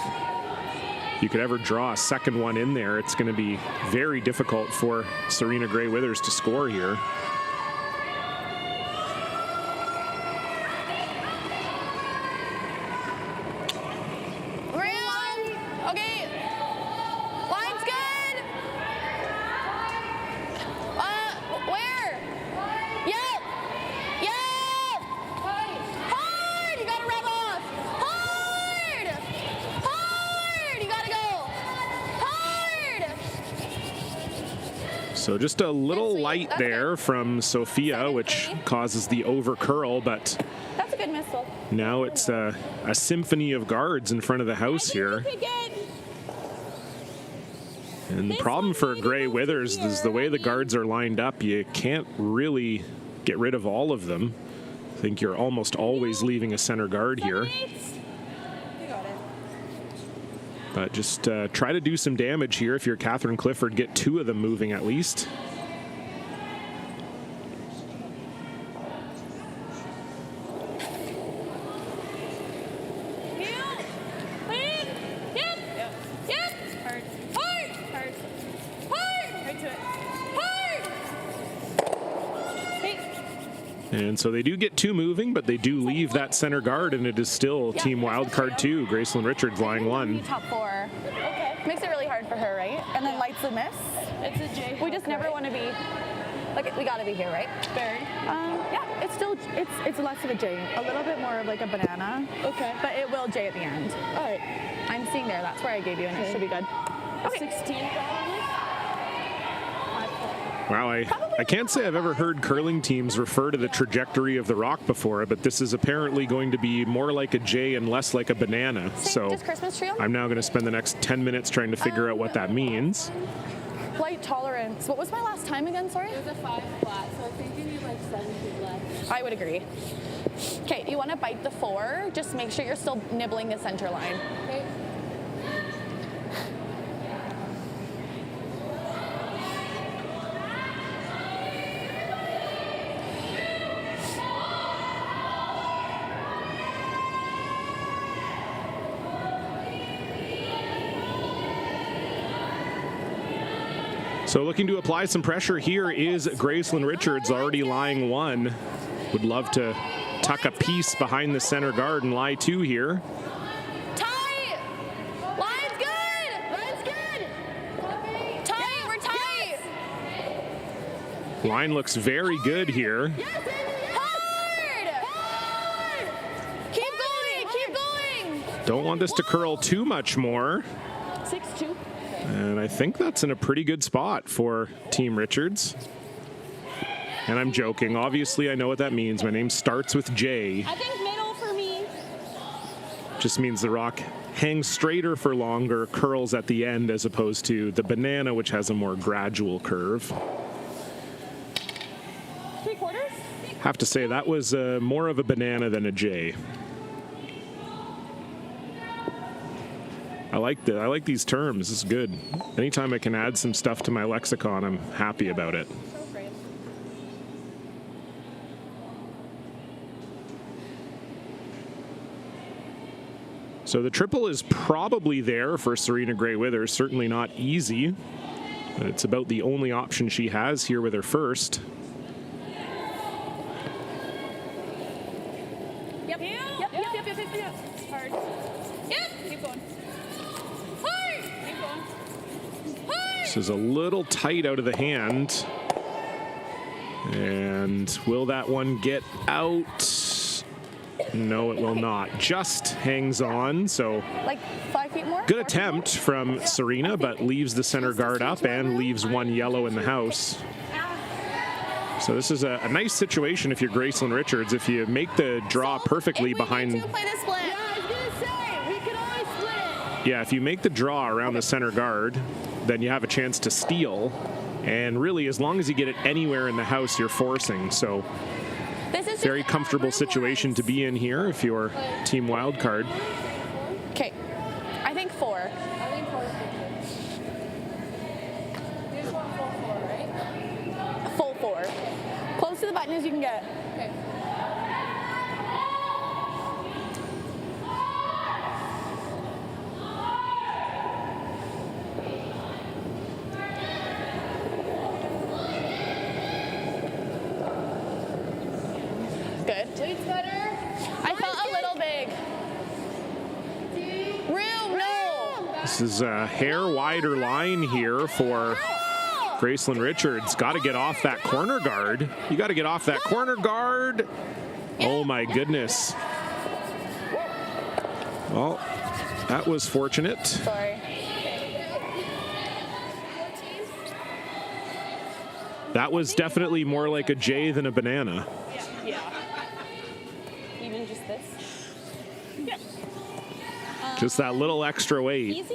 If you could ever draw a second one in there, it's going to be very difficult for Serena Gray Withers to score here. Okay. Line's good. Where? Yep. Yep. Hard. You gotta rev off. Hard. Hard. You gotta go. Hard. So just a little light there from Sophia, which causes the over curl, but That's a good missile. now it's a symphony of guards in front of the house here. And the problem for Gray Withers is the way the guards are lined up, you can't really get rid of all of them. I think you're almost always leaving a center guard here. But just try to do some damage here if you're Catherine Clifford. Get two of them moving at least. And so they do get two moving, but they do leave that center guard, and it is still Team Wildcard 2. Gracelyn Richards lying one. Top four. Okay. Makes it really hard for her, right? And then lights the miss. It's a J. We just never want to be, like, we got to be here, right? Third. Yeah, it's still, it's less of a J. A little bit more of like a banana. Okay. But it will J at the end. All right. I'm seeing there. That's where I gave you, and it should be good. Okay. 16 probably. Wow, I can't say I've ever heard curling teams refer to the trajectory of the rock before, but this is apparently going to be more like a J and less like a banana. So Just Christmas tree on? I'm now going to spend the next 10 minutes trying to figure out what that means. Light tolerance. What was my last time again? Sorry? It was a 5 flat, so I think you need like 7 feet left. I would agree. Okay, you want to bite the 4. Just make sure you're still nibbling the center line. Okay. So looking to apply some pressure here is Gracelyn Richards, already lying one. Would love to tuck a piece behind the center guard and lie two here. Tight! Line's good! Line's good! Tight! We're tight! Line looks very good here. Hard! Hard! Keep going! Keep going! Don't want this to curl too much more. 6-2. And I think that's in a pretty good spot for Team Richards. And I'm joking. Obviously, I know what that means. My name starts with J. I think middle for me. Just means the rock hangs straighter for longer, curls at the end, as opposed to the banana, which has a more gradual curve. 3/4? Have to say, that was more of a banana than a J. I like these terms. This is good. Anytime I can add some stuff to my lexicon, I'm happy about it. So the triple is probably there for Serena Gray-Withers. Certainly not easy, but it's about the only option she has here with her first. Yep. Hard. Yep. Keep going. Hard. Keep going. Hard. This is a little tight out of the hand. And will that one get out? No, it will not. Just hangs on, so Like 5 feet more? good attempt from Serena, but leaves the center guard up and leaves one yellow in the house. So this is a nice situation if you're Gracelyn Richards. If you make the draw perfectly behind... Play the split. Yeah, I was going to say, we could always split. Yeah, if you make the draw around the center guard, then you have a chance to steal. And really, as long as you get it anywhere in the house, you're forcing. So This is very comfortable situation to be in here if you're Team Wildcard. Okay. I think 4. I think 4 is good. You just want full 4, right? Full 4. Close to the button as you can get. Okay. Good. Leads better. I felt a little big. Room, no. This is a hair wider line here for Gracelyn Richards. Got to get off that corner guard. You got to get off that corner guard. Oh my goodness. Well, that was fortunate. Sorry. That was definitely more like a J than a banana. Yeah. Even just this. Yep. Just that little extra weight. Easy.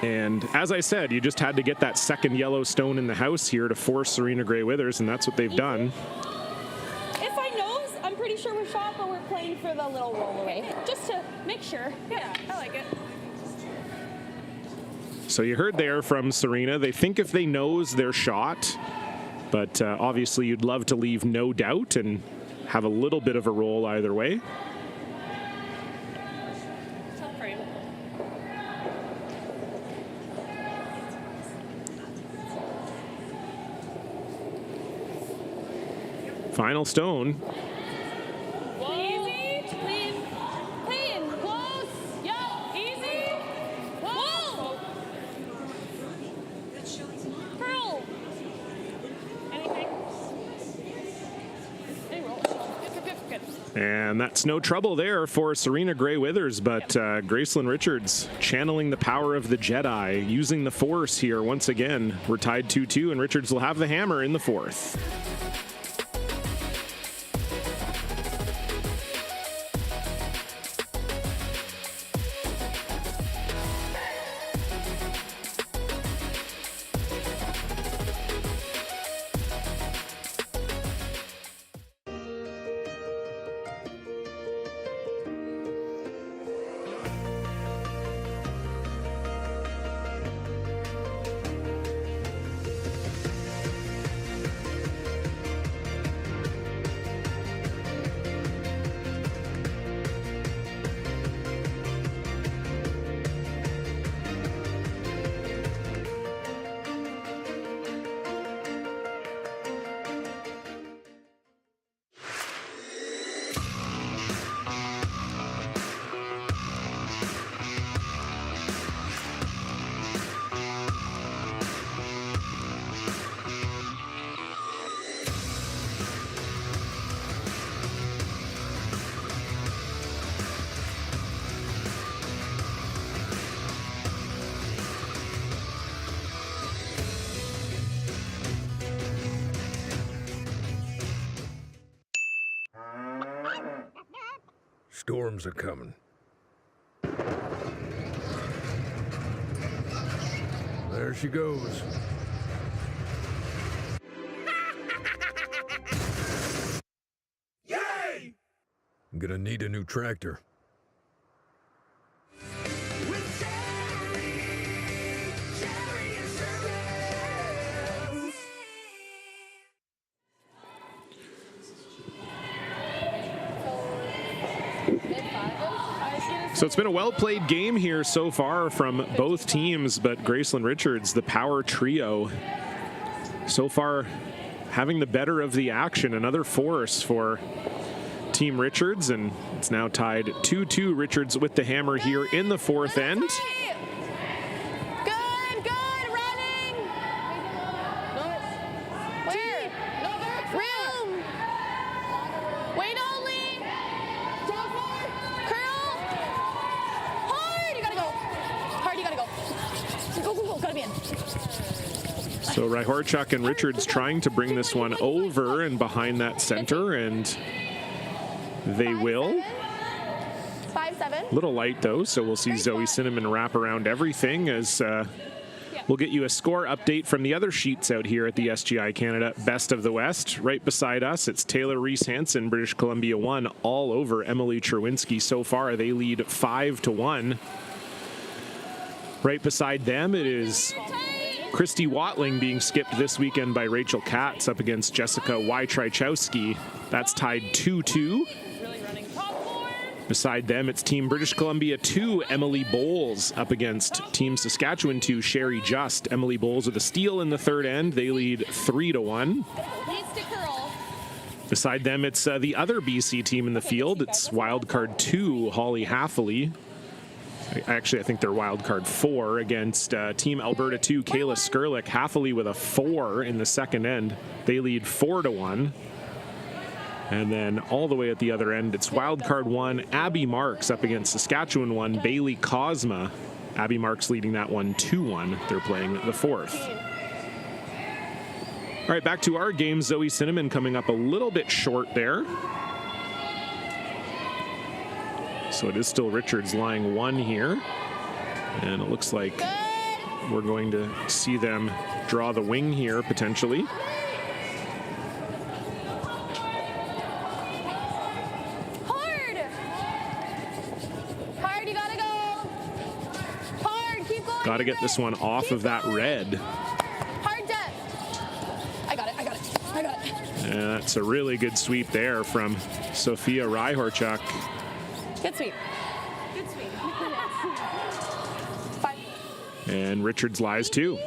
And as I said, you just had to get that second yellow stone in the house here to force Serena Gray-Withers, and that's what they've done. If I nose, I'm pretty sure we're shot, but we're playing for the little roll away. Just to make sure. Yeah, I like it. So you heard there from Serena, they think if they nose, they're shot. But obviously you'd love to leave no doubt and have a little bit of a roll either way. Top frame. Final stone. Easy. Clean. Clean. Close. Yup. Easy. Whoa. Curl. Anything? Any roll. Good. And that's no trouble there for Serena Gray-Withers, but Gracelyn Richards channeling the power of the Jedi, using the Force here once again. We're tied 2-2, and Richards will have the hammer in the fourth. Storms are coming. There she goes. Yay! I'm gonna need a new tractor. So it's been a well-played game here so far from both teams, but Gracelyn Richards, the power trio, so far having the better of the action. Another force for Team Richards, and it's now tied 2-2. Richards with the hammer here in the fourth end. Good, good, running. Where? Room. Wait only. Curl. Hard, you gotta go. Hard, you gotta go. Go, go, go, gotta be in. So Ryhorchuk and Richards trying to bring this one over and behind that center, and they will. 5-7. A little light though, so we'll see Zoe Cinnamon wrap around everything as we'll get you a score update from the other sheets out here at the SGI Canada Best of the West. Right beside us, it's Taylor Reese Hansen, British Columbia 1, all over Emily Cherwinski. So far, they lead 5-1. Right beside them, it is Christy Watling being skipped this weekend by Rachel Katz up against Jessica Wytrychowski. That's tied 2-2. Beside them, it's Team British Columbia 2, Emily Bowles, up against Team Saskatchewan 2, Sherry Just. Emily Bowles with a steal in the third end. They lead 3-1. Beside them, it's the other BC team in the field. It's wildcard 2, Holly Haffley. Actually, I think they're wildcard 4 against Team Alberta 2, Kayla Skurlik. Haffley with a 4 in the second end. They lead 4-1. And then all the way at the other end, it's wildcard 1, Abby Marks up against Saskatchewan 1, Bailey Cosma. Abby Marks leading that one 2-1. They're playing the fourth. All right, back to our game. Zoe Cinnamon coming up a little bit short there. So it is still Richards lying 1 here. And it looks like we're going to see them draw the wing here potentially. Got to get this one off of that red. Hard depth. I got it, I got it, I got it. And that's a really good sweep there from Sophia Ryhorchuk. Good sweep. Good sweep. 5. And Richards lies too.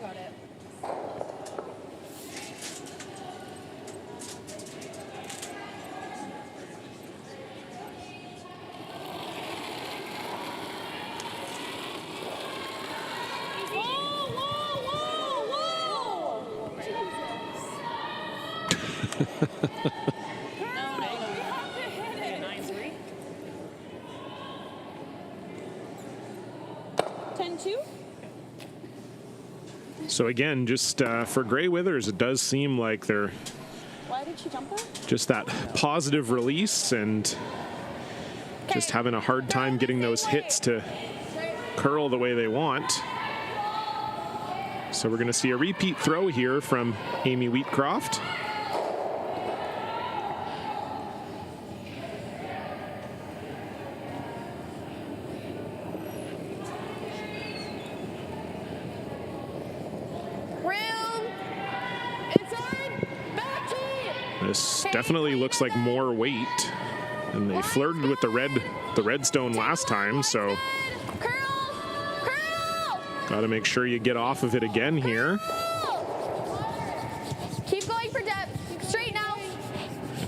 Got it. So again, just for Grey Withers, it does seem like they're just that positive release and just having a hard time getting those hits to curl the way they want. So we're going to see a repeat throw here from Amy Wheatcroft. This definitely looks like more weight, and they flirted with the redstone last time, so got to make sure you get off of it again here. Keep going for depth. Straight now.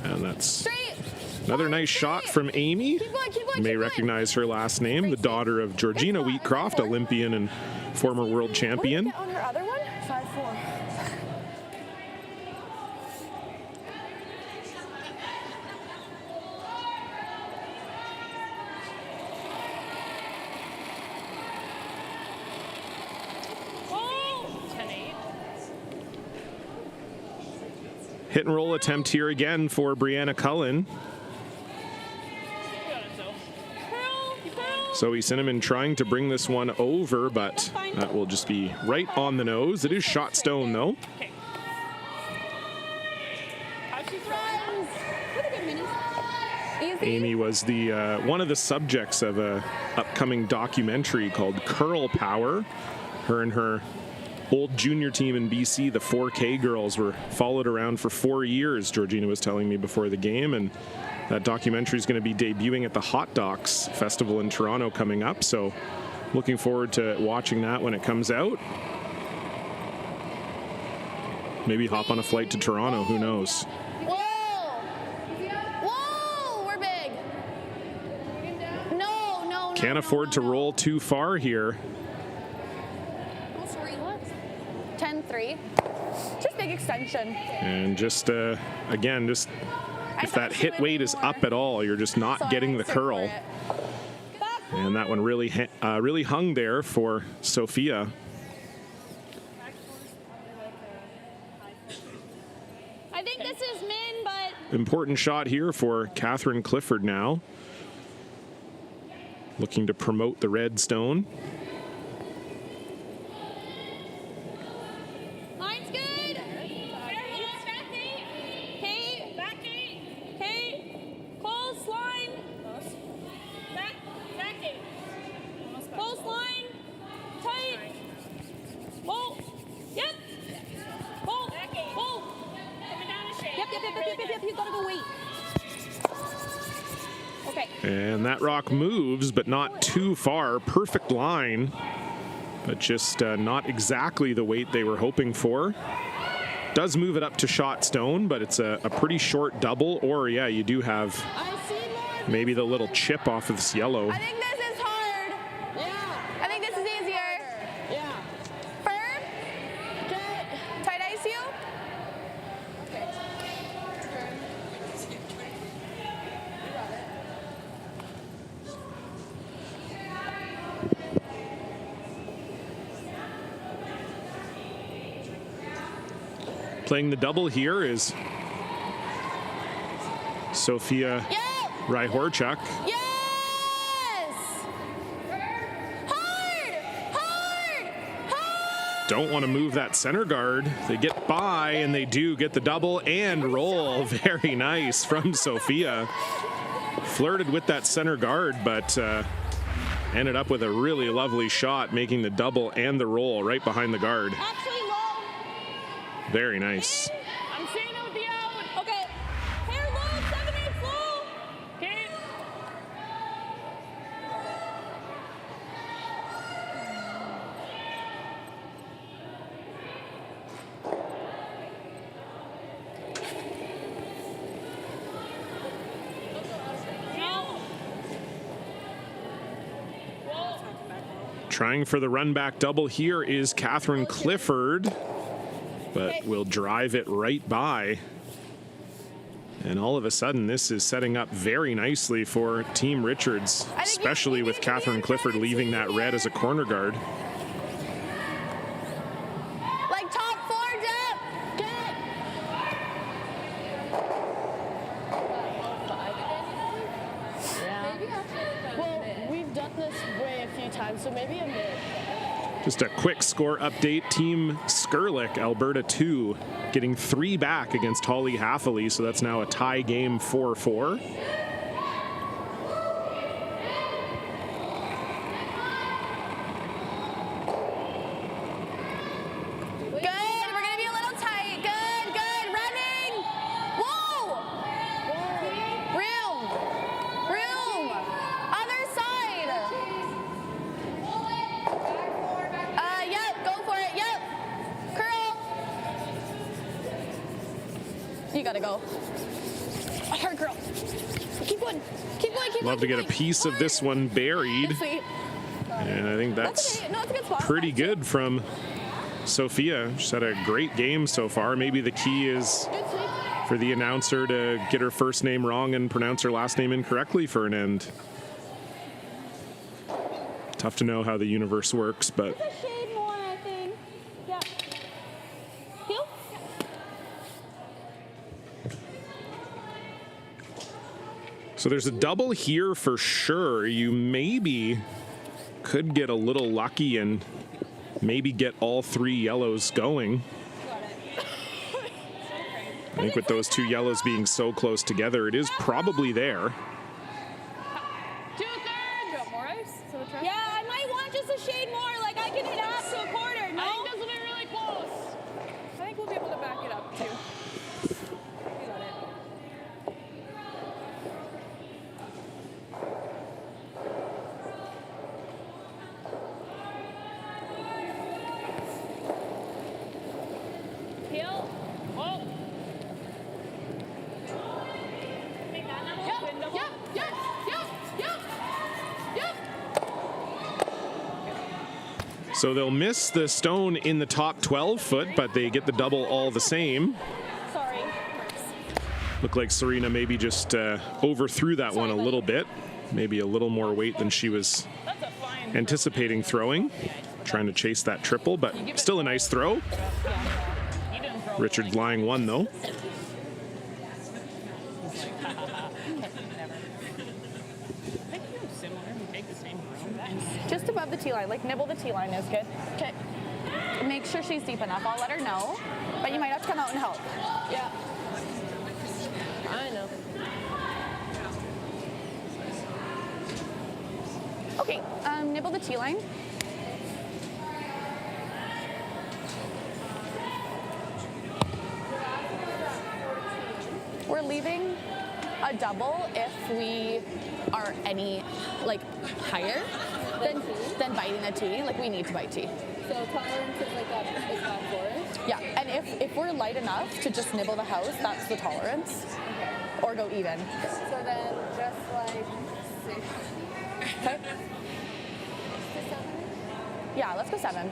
And that's another nice shot from Amy. You may recognize her last name, the daughter of Georgina Wheatcroft, Olympian and former world champion. On her other one? 5-4. Hit and roll attempt here again for Brianna Cullen. Zoe Cinnamon trying to bring this one over, but that will just be right on the nose. It is shot stone, though. Amy was the one of the subjects of a upcoming documentary called Curl Power. Her and her old junior team in BC, the 4K girls, were followed around for 4 years, Georgina was telling me before the game, and that documentary is going to be debuting at the Hot Docs Festival in Toronto coming up, so looking forward to watching that when it comes out. Maybe hop on a flight to Toronto, who knows. Can't afford to roll too far here. 10-3. Just big extension. And just, again, just if that hit weight is up at all, you're just not getting the curl. And that one really hung there for Sophia. I think this is min, but... Important shot here for Catherine Clifford now. Looking to promote the red stone. Line's good. Kate. Back Kate. Kate. Close line. Back Kate. Close line. Tight. Bolt. Yep. Bolt. Bolt. Coming down the shape. Yep. You gotta go wait. Okay. And that rock moves, but not too far. Perfect line, but just not exactly the weight they were hoping for. Does move it up to shot stone, but it's a pretty short double, or yeah, you do have maybe the little chip off of this yellow. I think this is hard. Yeah. I think this is easier. Yeah. Firm. Good. Tight ice you. Okay. Playing the double here is Sophia Ryhorchuk. Yes! Hard! Hard! Hard! Don't want to move that center guard. They get by, and they do get the double and roll. Very nice from Sophia. Flirted with that center guard, but ended up with a really lovely shot, making the double and the roll right behind the guard. Very nice. I'm seeing it with the out. Okay. Hair low, 7/8 low. Okay. Trying for the run back double here is Catherine Clifford, but will drive it right by. And all of a sudden, this is setting up very nicely for Team Richards, especially with Catherine Clifford leaving that red as a corner guard. Like top 4 dip. Good. Well, we've done this way a few times, so maybe a mid. Just a quick score update. Team Skurlick, Alberta 2, getting 3 back against Holly Hathaway, so that's now a tie game 4-4. You gotta go. Hard girl. Keep going. Keep going. Keep Love to get a piece of this one buried. And I think that's okay. No, it's a good spot. pretty good from Sophia. She's had a great game so far. Maybe the key is for the announcer to get her first name wrong and pronounce her last name incorrectly for an end. Tough to know how the universe works, but More, I think. Yeah. Heel? So there's a double here for sure. You maybe could get a little lucky and maybe get all 3 yellows going. I think with those 2 yellows being so close together, it is probably there. 2/3. More ice? Yeah, I might want just a shade more. Like I can hit half to a quarter. No? I think this will be really close. I think we'll be able to back it up too. You got it. Heel. Oh. Make that double. Spin double. Yep. So they'll miss the stone in the top 12 foot, but they get the double all the same. Sorry. Looked like Serena maybe just overthrew that one a little bit. Maybe a little more weight than she was anticipating throwing. Trying to chase that triple, but still a nice throw. Richard's lying 1 though. Just above the T line, like nibble the T line is good. Okay. Make sure she's deep enough. I'll let her know, but you might have to come out and help. Yeah. I know. Okay, nibble the T line. We're leaving a double if we are any higher than biting a tee. Like we need to bite tee. So tolerance is like that is that forest? Yeah, and if we're light enough to just nibble the house, that's the tolerance. Okay. Or go even. So then just like 6 Okay. to 7? Yeah, let's go 7.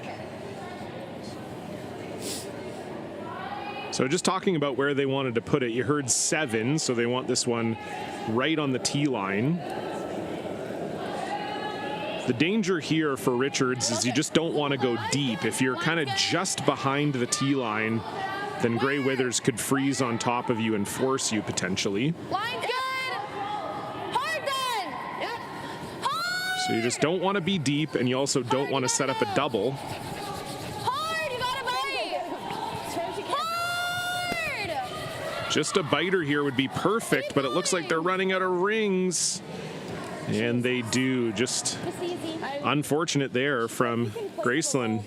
So just talking about where they wanted to put it, you heard 7, so they want this one right on the tee line. The danger here for Richards is you just don't want to go deep. If you're kind of just behind the tee line, then Gray Withers could freeze on top of you and force you potentially. Line's good. Hard then. Yep. Hard. So you just don't want to be deep, and you also don't want to set up a double. Hard. You gotta bite. Hard. Just a biter here would be perfect, but it looks like they're running out of rings. And they do. Just unfortunate there from Gracelyn.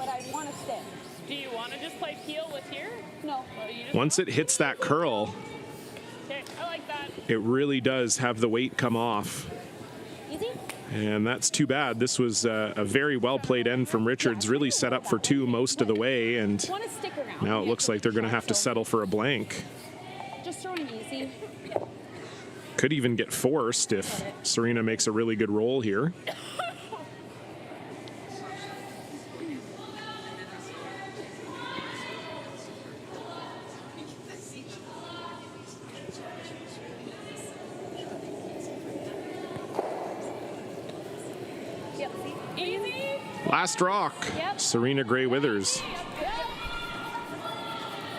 Do you want to just play peel with here? No. Once it hits that curl, Okay, I like that. it really does have the weight come off. Easy? And that's too bad. This was a very well played end from Richards, really set up for 2 most of the way, and Want to stick around? now it looks like they're going to have to settle for a blank. Just throwing easy. Could even get forced if Serena makes a really good roll here. Yep. Easy. Last rock, Yep. Serena Gray Withers.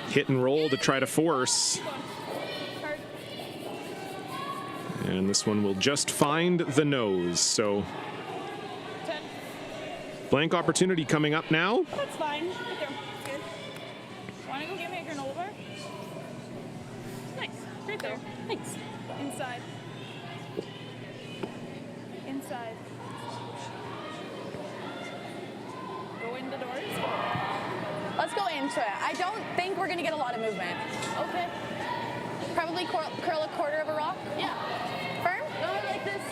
Hit and roll to try to force. And this one will just find the nose. So 10. blank opportunity coming up now. That's fine. Right there. Good. Want to go get me a granola bar? Nice. Right there. Thanks. Inside. Inside. Go in the doors. Let's go into it. I don't think we're gonna get a lot of movement. Okay. Probably curl a quarter of a rock. Yeah. Firm? No, like this.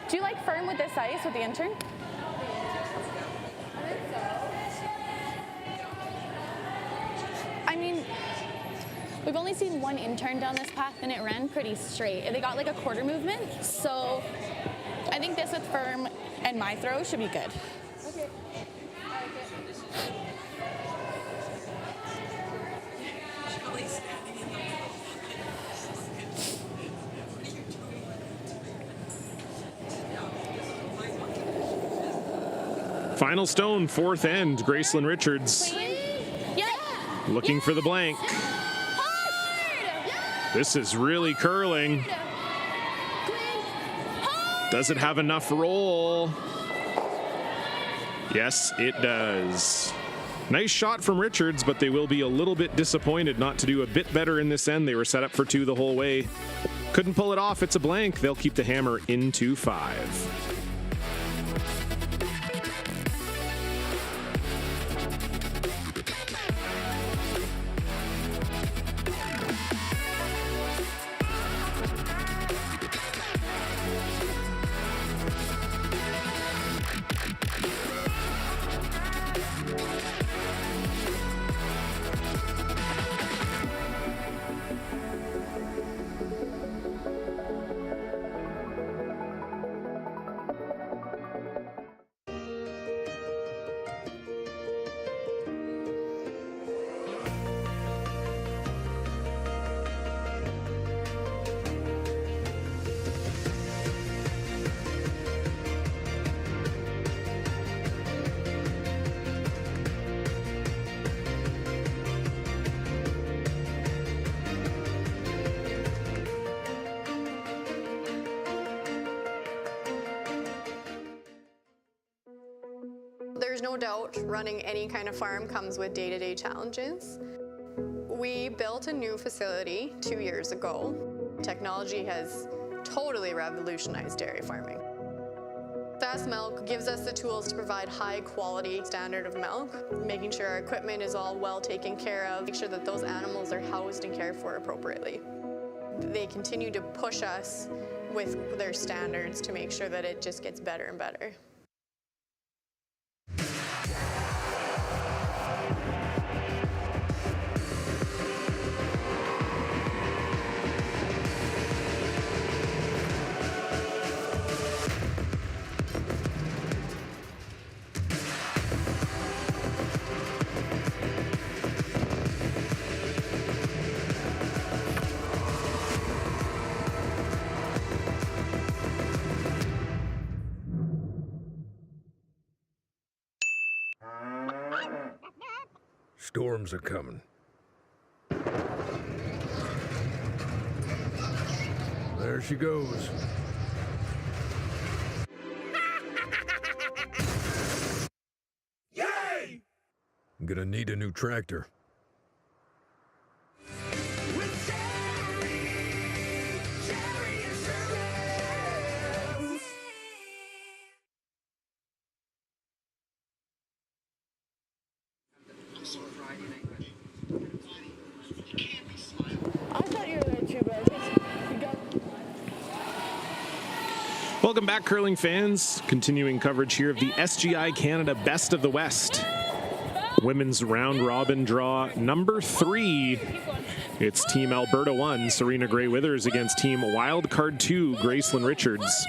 Do you like firm with this ice with the intern? I mean, we've only seen one intern down this path and it ran pretty straight. They got like a quarter movement, so I think this with firm and my throw should be good. Okay. I like it. Final stone, 4th end, Gracelyn Richards. Yeah. Looking for the blank. This is really curling. Does it have enough roll? Yes, it does. Nice shot from Richards, but they will be a little bit disappointed not to do a bit better in this end. They were set up for 2 the whole way. Couldn't pull it off. It's a blank. They'll keep the hammer into 5. There's no doubt running any kind of farm comes with day-to-day challenges. We built a new facility 2 years ago. Technology has totally revolutionized dairy farming. Fast Milk gives us the tools to provide high quality standard of milk, making sure our equipment is all well taken care of, make sure that those animals are housed and cared for appropriately. They continue to push us with their standards to make sure that it just gets better and better. Storms are coming. There she goes. Yay! I'm gonna need a new tractor. Welcome back, curling fans. Continuing coverage here of the SGI Canada Best of the West. Women's round robin draw number 3. It's Team Alberta 1, Serena Gray-Withers, against Team Wildcard 2, Gracelyn Richards.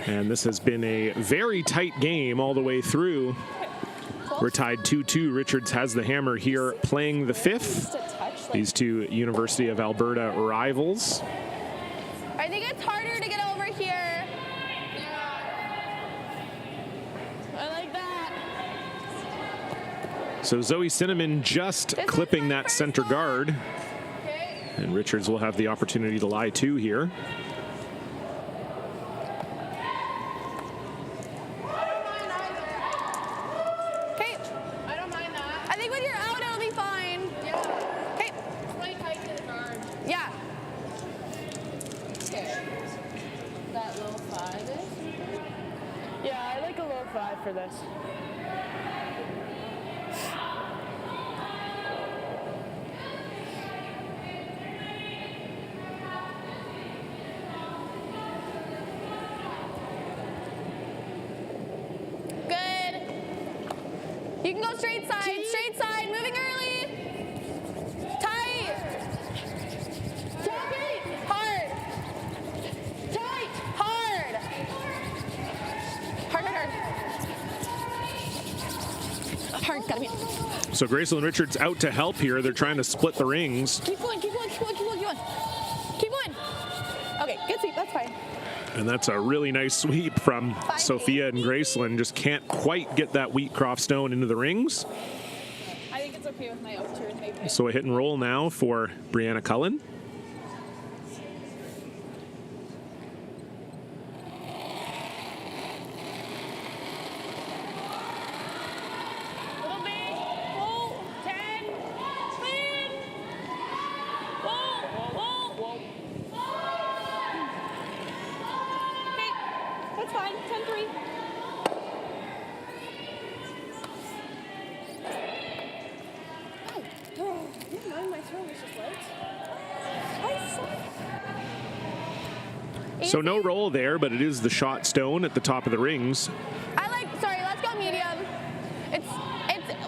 And this has been a very tight game all the way through. We're tied 2-2. Richards has the hammer here, playing the 5th. These two University of Alberta rivals. I think it's harder to get over here. I like that. So Zoe Cinnamon just clipping that center guard. And Richards will have the opportunity to lie 2 here. For this. Good. You can go straight side, moving early. Tight. Hard. Tight. Hard. Hard, gotta be. So Gracelyn Richards out to help here. They're trying to split the rings. Keep going. Keep going. Okay, good sweep, that's fine. And that's a really nice sweep from Sophia and Gracelyn. Just can't quite get that Wheatcroft stone into the rings. I think it's okay with my out turn. So a hit and roll now for Brianna Cullen. Little big. Whoa. 10. Clean. Whoa. Okay. That's fine. 10-3. My throw was just light. So no roll there, but it is the shot stone at the top of the rings. Sorry, let's go medium.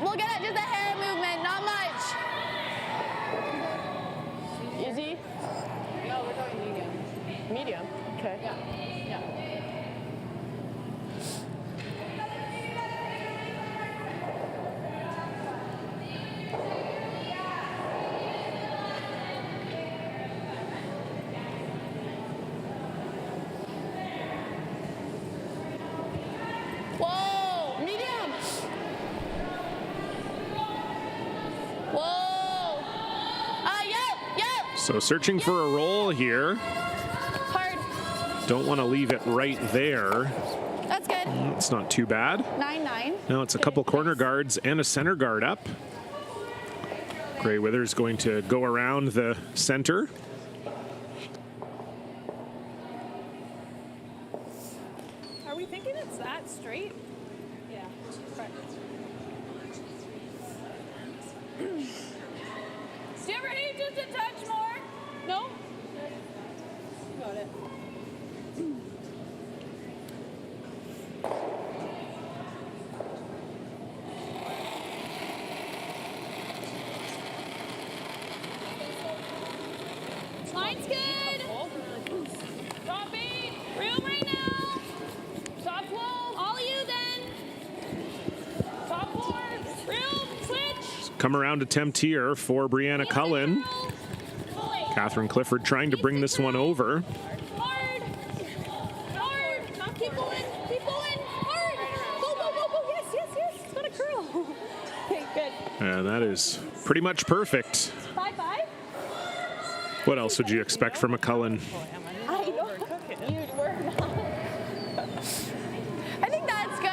We'll get it, just a hair movement, not much. Easy? No, we're going medium. Medium? Okay. Yeah. Whoa, medium. Whoa. Yep. So searching for a roll here. Hard. Don't want to leave it right there. That's good. It's not too bad. 9-9. Now it's a couple corner guards and a center guard up. Gray Withers going to go around the center. Are we thinking it's that straight? Yeah. Do you ever need just a touch more? No? Got it. Line's good. Top 8. Room right now. Top 12. All of you then. Top 4. Room. Switch. Come around attempt here for Brianna Cullen. Catherine Clifford trying to bring this one over. Hard. Keep going. Hard. Go. Yes. It's got a curl. Okay, good. And that is pretty much perfect. 5-5. What else would you expect from a Cullen? I know. You were not. I think that's good.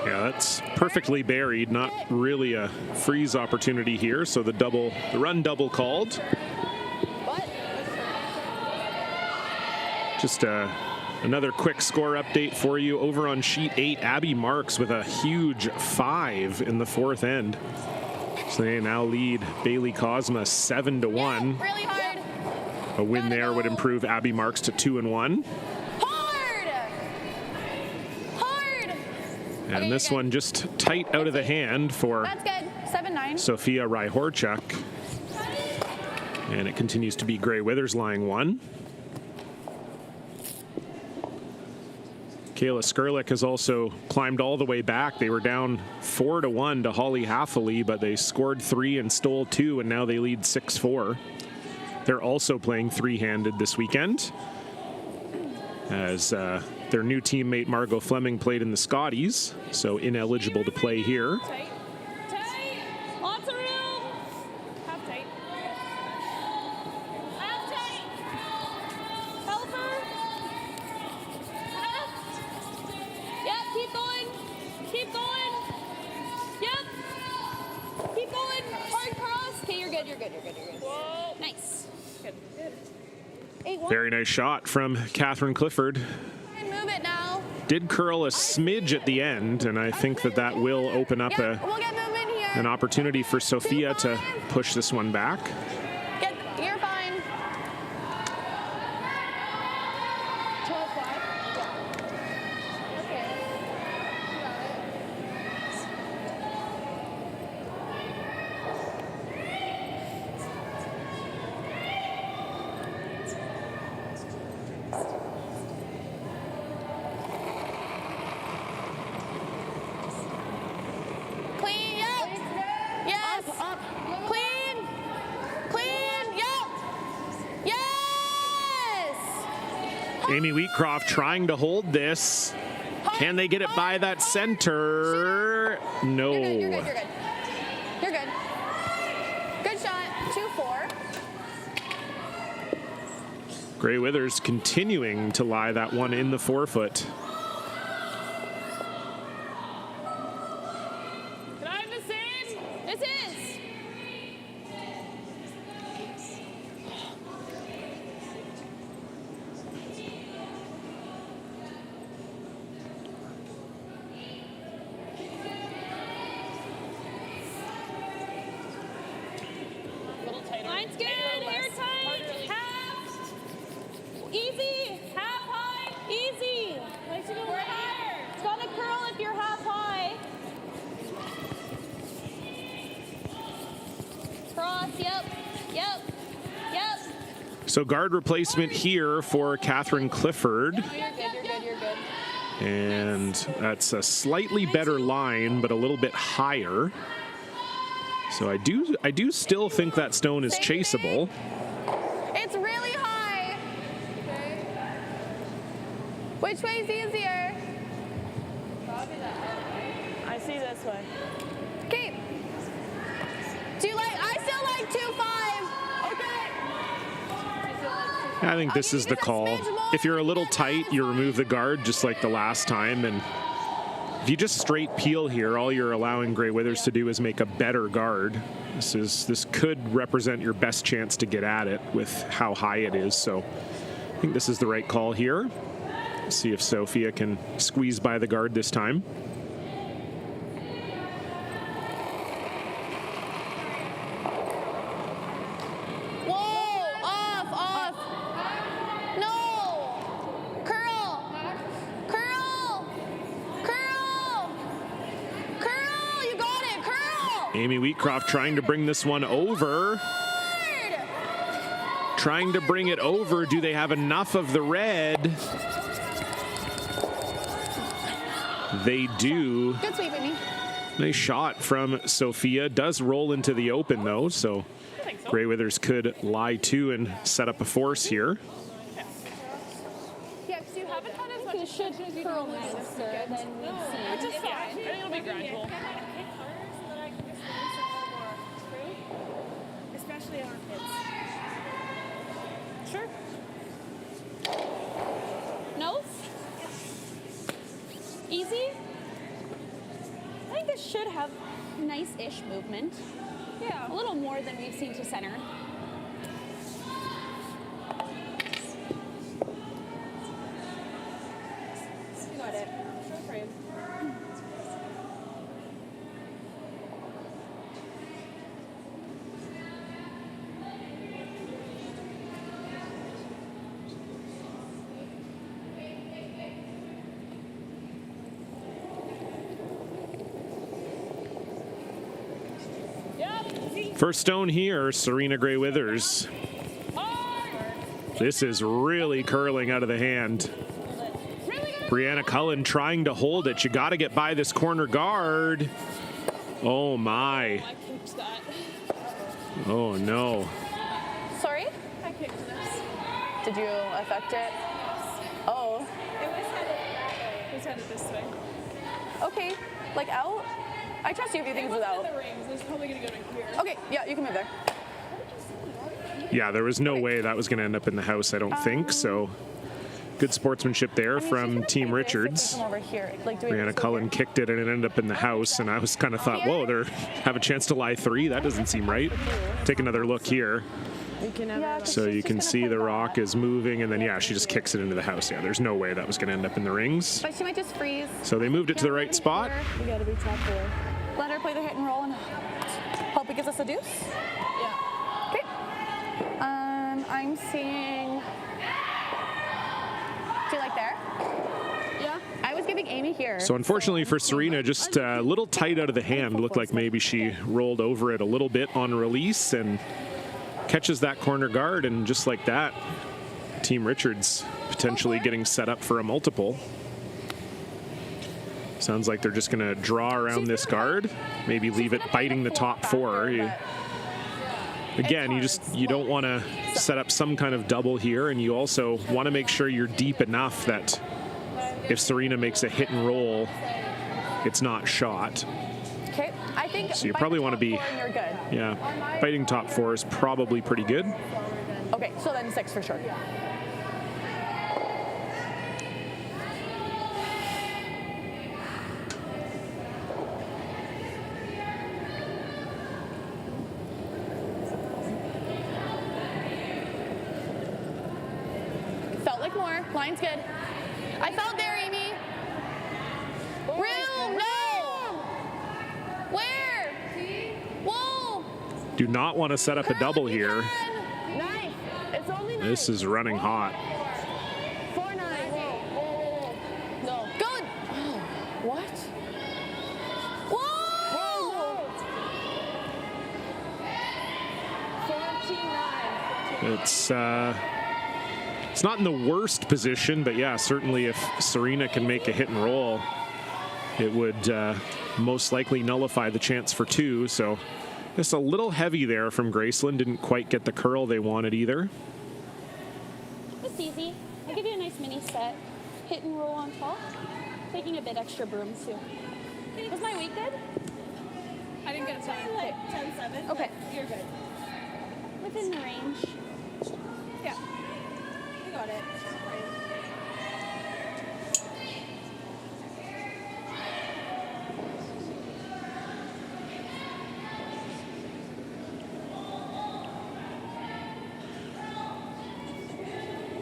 Yeah, that's perfectly buried. Not really a freeze opportunity here. So the run double called. What? Just another quick score update for you. Over on sheet 8, Abby Marks with a huge 5 in the fourth end. So they now lead Bailey Cosma 7-1. Really hard. A win there would improve Abby Marks to 2-1. Hard. And this one just tight out of the hand for That's good. 7-9. Sophia Ryhorchuk. And it continues to be Gray Withers lying 1. Kayla Skurlik has also climbed all the way back. They were down 4-1 to Holly Haffley, but they scored 3 and stole 2, and now they lead 6-4. They're also playing three-handed this weekend, as their new teammate Margot Fleming played in the Scotties, so ineligible to play here. Tight. Lots of room. Half tight. Helper. Yep, keep going. Yep. Keep going. Hard cross. Okay, you're good. Whoa. Nice. Good. 8-1. Very nice shot from Catherine Clifford. Move it now. Did curl a smidge at the end, and I think that will open up We'll get movement here. an opportunity for Sophia to push this one back. You're fine. 12-5. Okay. You got it. Clean, yep. Yes. Up. Clean. Yep. Yes. Amy Wheatcroft trying to hold this. Can they get it by that center? No. You're good, you're good, you're good. You're good. Good shot, 2-4. Gray Withers continuing to lie that one in the forefoot. Can I have the same? This is. Line's good, airtight, half, easy, half high, easy. Like to go higher. It's gonna curl if you're half high. Cross, yep. So guard replacement here for Catherine Clifford. You're good. And that's a slightly better line, but a little bit higher. So I do still think that stone is chaseable. It's really high. Which way's easier? I see this way. Okay. Do you like, I still like 2-5. Okay. I think this is the call. If you're a little tight, you remove the guard just like the last time. And if you just straight peel here, all you're allowing Gray Withers to do is make a better guard. This could represent your best chance to get at it with how high it is. So I think this is the right call here. See if Sophia can squeeze by the guard this time. Whoa, off. No. Curl. You got it, curl. Amy Wheatcroft trying to bring this one over. Trying to bring it over. Do they have enough of the red? They do. Good sweep, Amy. Nice shot from Sophia. Does roll into the open, though, so Gray Withers could lie to and set up a force here. Yeah, because you haven't had as much You should curl nicer than we've seen. Which is fine. I think it'll be gradual. Can I hit harder so that I can just release a little more screw? Especially armpits. Sure. Nose? Easy? I think this should have nice-ish movement. Yeah. A little more than we've seen to center. You got it. Show frame. First stone here, Serena Gray Withers. This is really curling out of the hand. Brianna Cullen trying to hold it. You got to get by this corner guard. Oh my. I kicked that. Oh no. Sorry? I kicked this. Did you affect it? Oh. It was headed that way. It was headed this way. Okay. Like out? I trust you if you think it's out. In the rings. It's probably going to go to here. Okay, yeah, you can move there. Yeah, there was no way that was going to end up in the house, I don't think. So good sportsmanship there from Team Richards. From over here. Like, do we Brianna Cullen kicked it and it ended up in the house, and I was kind of thought, whoa, they have a chance to lie three. That doesn't seem right. Take another look here. You can never. So you can see the rock is moving, and then, yeah, she just kicks it into the house. Yeah, there's no way that was going to end up in the rings. But she might just freeze. So they moved it to the right spot. You got to be top four. Let her play the hit and roll and hope it gives us a deuce. Yeah. Okay. I'm seeing. Do you like there? Yeah. I was giving Amy here. So unfortunately for Serena, just a little tight out of the hand. Looked like maybe she rolled over it a little bit on release and catches that corner guard, and just like that, Team Richards potentially getting set up for a multiple. Sounds like they're just going to draw around this guard, maybe leave it biting the top four. Again, you don't want to set up some kind of double here, and you also want to make sure you're deep enough that if Serena makes a hit and roll, it's not shot. Okay, I think So you by probably the want to top be, four and you're good. yeah, fighting top 4 is probably pretty good. Okay, so then 6 for sure. Felt like more. Line's good. I felt there, Amy. Room, no! Where? Whoa! Do not want to set up a double here. Nice. It's only nice. This is running hot. 4-9. No. Good. Oh, what? Whoa! 14-9. It's not in the worst position, but yeah, certainly if Serena can make a hit and roll, it would most likely nullify the chance for 2. So just a little heavy there from Gracelyn. Didn't quite get the curl they wanted either. It's easy. I'll give you a nice mini set. Hit and roll on top. Taking a bit extra brooms too. Was my weight good? I didn't get a time. Like 10-7. Okay. You're good. Within the range. Yeah. You got it.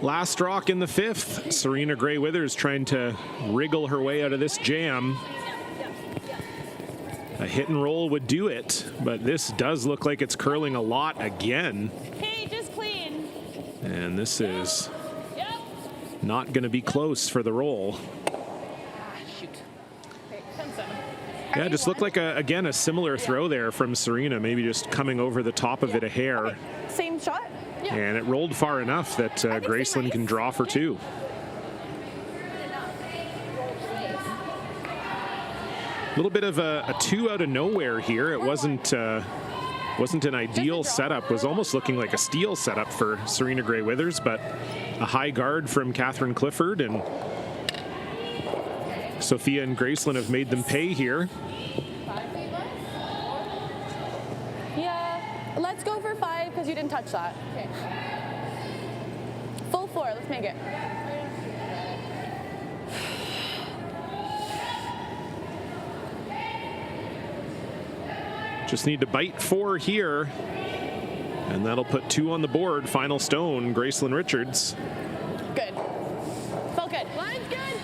Last rock in the 5th. Serena Gray Withers trying to wriggle her way out of this jam. A hit and roll would do it, but this does look like it's curling a lot again. Hey, just clean. And this is Yep. not going to be close for the roll. Shoot. Okay, 10-7. Yeah, just looked like, again, a similar throw there from Serena, maybe just coming over the top of it a hair. Same shot? Yeah. And it rolled far enough that Gracelyn can draw for 2. A little bit of a 2 out of nowhere here. It wasn't an ideal setup. Was almost looking like a steal setup for Serena Gray Withers, but a high guard from Catherine Clifford, and Sophia and Gracelyn have made them pay here. Yeah. Let's go for 5 because you didn't touch that. Okay. Full 4. Let's make it. Just need to bite 4 here, and that'll put 2 on the board. Final stone, Gracelyn Richards. Good. Felt good. Line's good.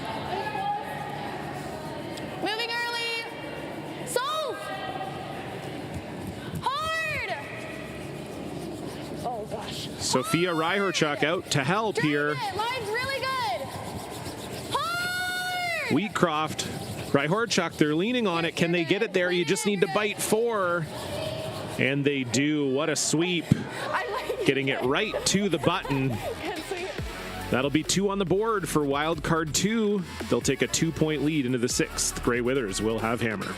Moving early. Solve. Hard. Oh gosh. Sophia Ryhorchuk out to help here. Line's really good. Hard. Wheatcroft, Ryhorchuk, they're leaning on it. Can they get it there? You just need to bite 4. And they do. What a sweep. Getting it right to the button. That'll be 2 on the board for wild card 2. They'll take a 2-point lead into the 6th. Gray Withers will have hammer.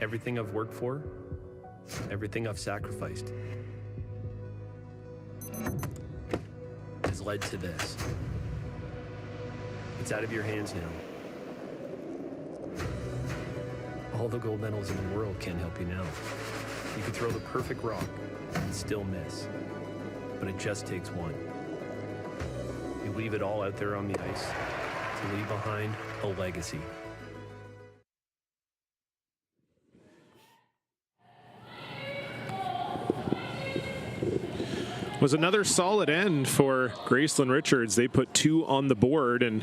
Everything I've worked for Everything I've sacrificed has led to this. It's out of your hands now. All the gold medals in the world can't help you now. You can throw the perfect rock and still miss, but it just takes one. You leave it all out there on the ice to leave behind a legacy. Was another solid end for Gracelyn Richards. They put 2 on the board, and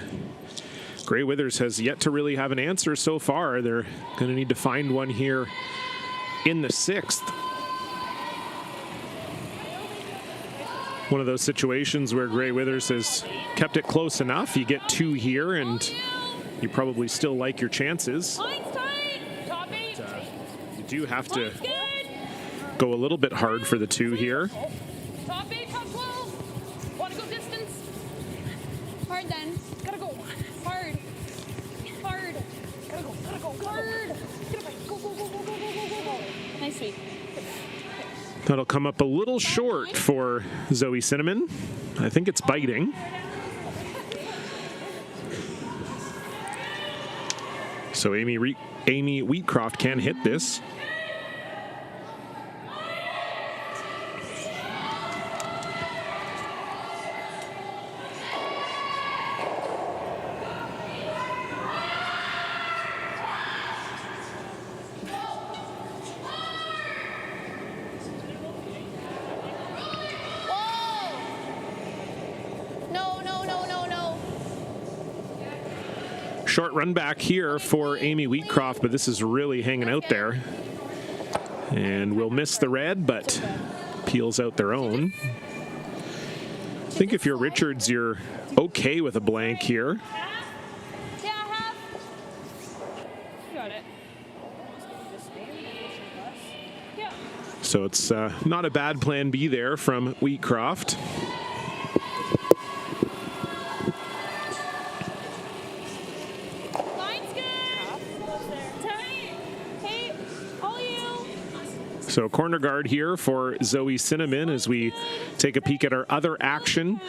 Grey Withers has yet to really have an answer so far. They're going to need to find one here in the 6th. One of those situations where Grey Withers has kept it close enough. You get 2 here, and you probably still like your chances. You do have to go a little bit hard for the 2 here. Top 8, top 12. Want to go distance? Hard then. Gotta go. Hard. Hard. Gotta go. Hard. Get up. Go. Nice sweep. That'll come up a little short for Zoe Cinnamon. I think it's biting. So Amy Wheatcroft can hit this. Short run back here for Amy Wheatcroft, but this is really hanging out there. And will miss the red, but peels out their own. I think if you're Richards, you're okay with a blank here. Yeah, half. Got it. Yeah. So it's not a bad plan B there from Wheatcroft. So corner guard here for Zoe Cinnamon as we take a peek at our other action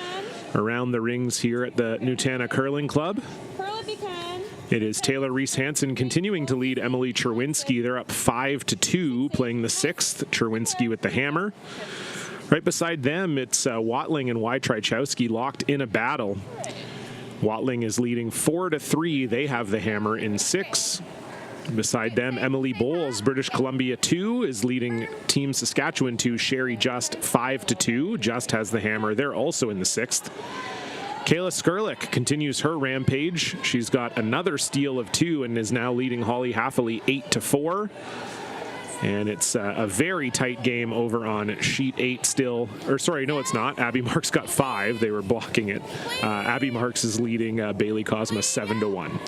around the rings here at the Nutana Curling Club. It is Taylor Reese-Hansen continuing to lead Emily Cherwinski. They're up 5-2, playing the 6th. Cherwinski with the hammer. Right beside them, it's Watling and Wojciechowski locked in a battle. Watling is leading 4-3. They have the hammer in 6. Beside them, Emily Bowles, British Columbia 2, is leading Team Saskatchewan 2, Sherry Just 5-2. Just has the hammer. They're also in the 6th. Kayla Skurlik continues her rampage. She's got another steal of 2 and is now leading Holly Haffley 8-4. And it's a very tight game over on sheet 8 still. Or sorry, no, it's not. Abby Marks got 5. They were blocking it. Abby Marks is leading Bailey Cosma 7-1.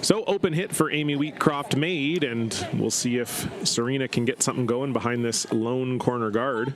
So open hit for Amy Wheatcroft made, and we'll see if Serena can get something going behind this lone corner guard.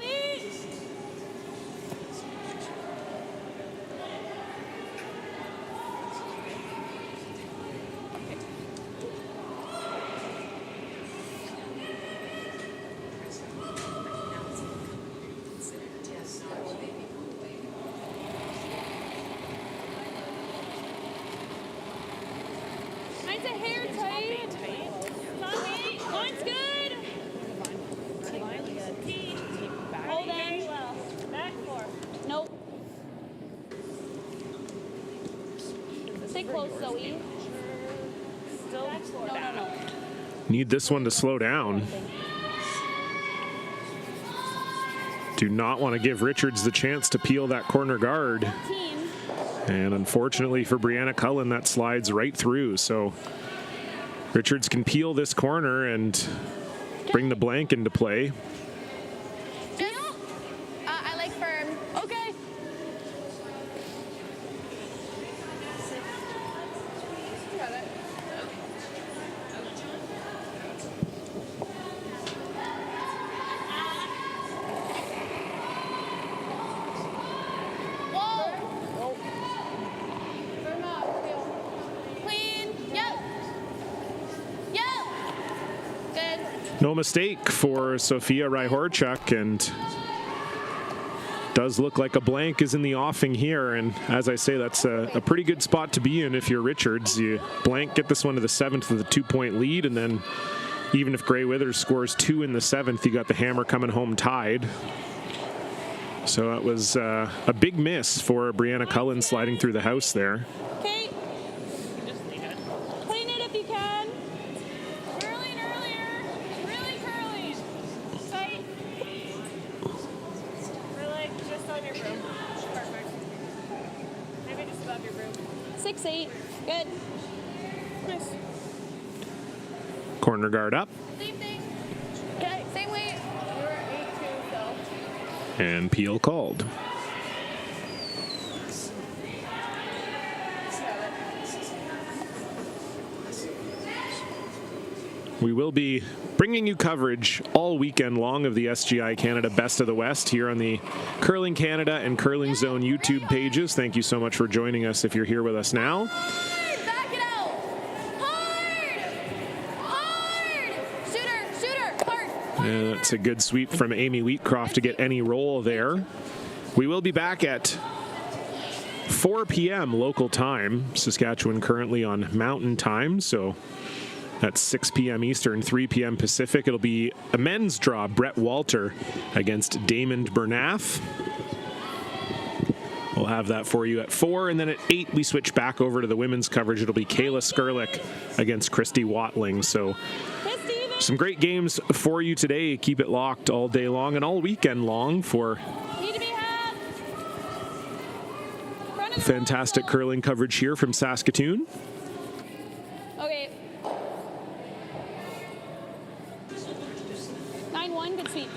Need this one to slow down. Do not want to give Richards the chance to peel that corner guard. And unfortunately for Brianna Cullen, that slides right through. So Richards can peel this corner and bring the blank into play. I like firm. Okay. Got it. Whoa. Firm up. Clean. Yep. No mistake for Sophia Ryhorchuk, and does look like a blank is in the offing here. And as I say, that's a pretty good spot to be in if you're Richards. You blank, get this one to the 7th with a 2-point lead, and then even if Gray Withers scores 2 in the 7th, you got the Hammer coming home tied. So that was a big miss for Brianna Cullen sliding through the house there. Okay. Clean it if you can. Curling earlier. Really curling. Tight. Really, just on your broom. Perfect. Maybe just above your broom. 6-8. Good. Nice. Corner guard up. Same thing. Okay, same weight. You were 8-2, so. And Peel called. We will be bringing you coverage all weekend long of the SGI Canada Best of the West here on the Curling Canada and Curling Zone YouTube pages. Thank you so much for joining us if you're here with us now. Back it out. Hard. Hard. Shooter, hard. And that's a good sweep from Amy Wheatcroft to get any roll there. We will be back at 4 p.m. local time. Saskatchewan currently on Mountain Time, so that's 6 p.m. Eastern, 3 p.m. Pacific. It'll be a men's draw, Brett Walter against Damon Bernath. We'll have that for you at 4, and then at 8 we switch back over to the women's coverage. It'll be Kayla Skurlik against Christy Watling. So some great games for you today. Keep it locked all day long and all weekend long for fantastic curling coverage here from Saskatoon. Okay. 9-1, good sweep.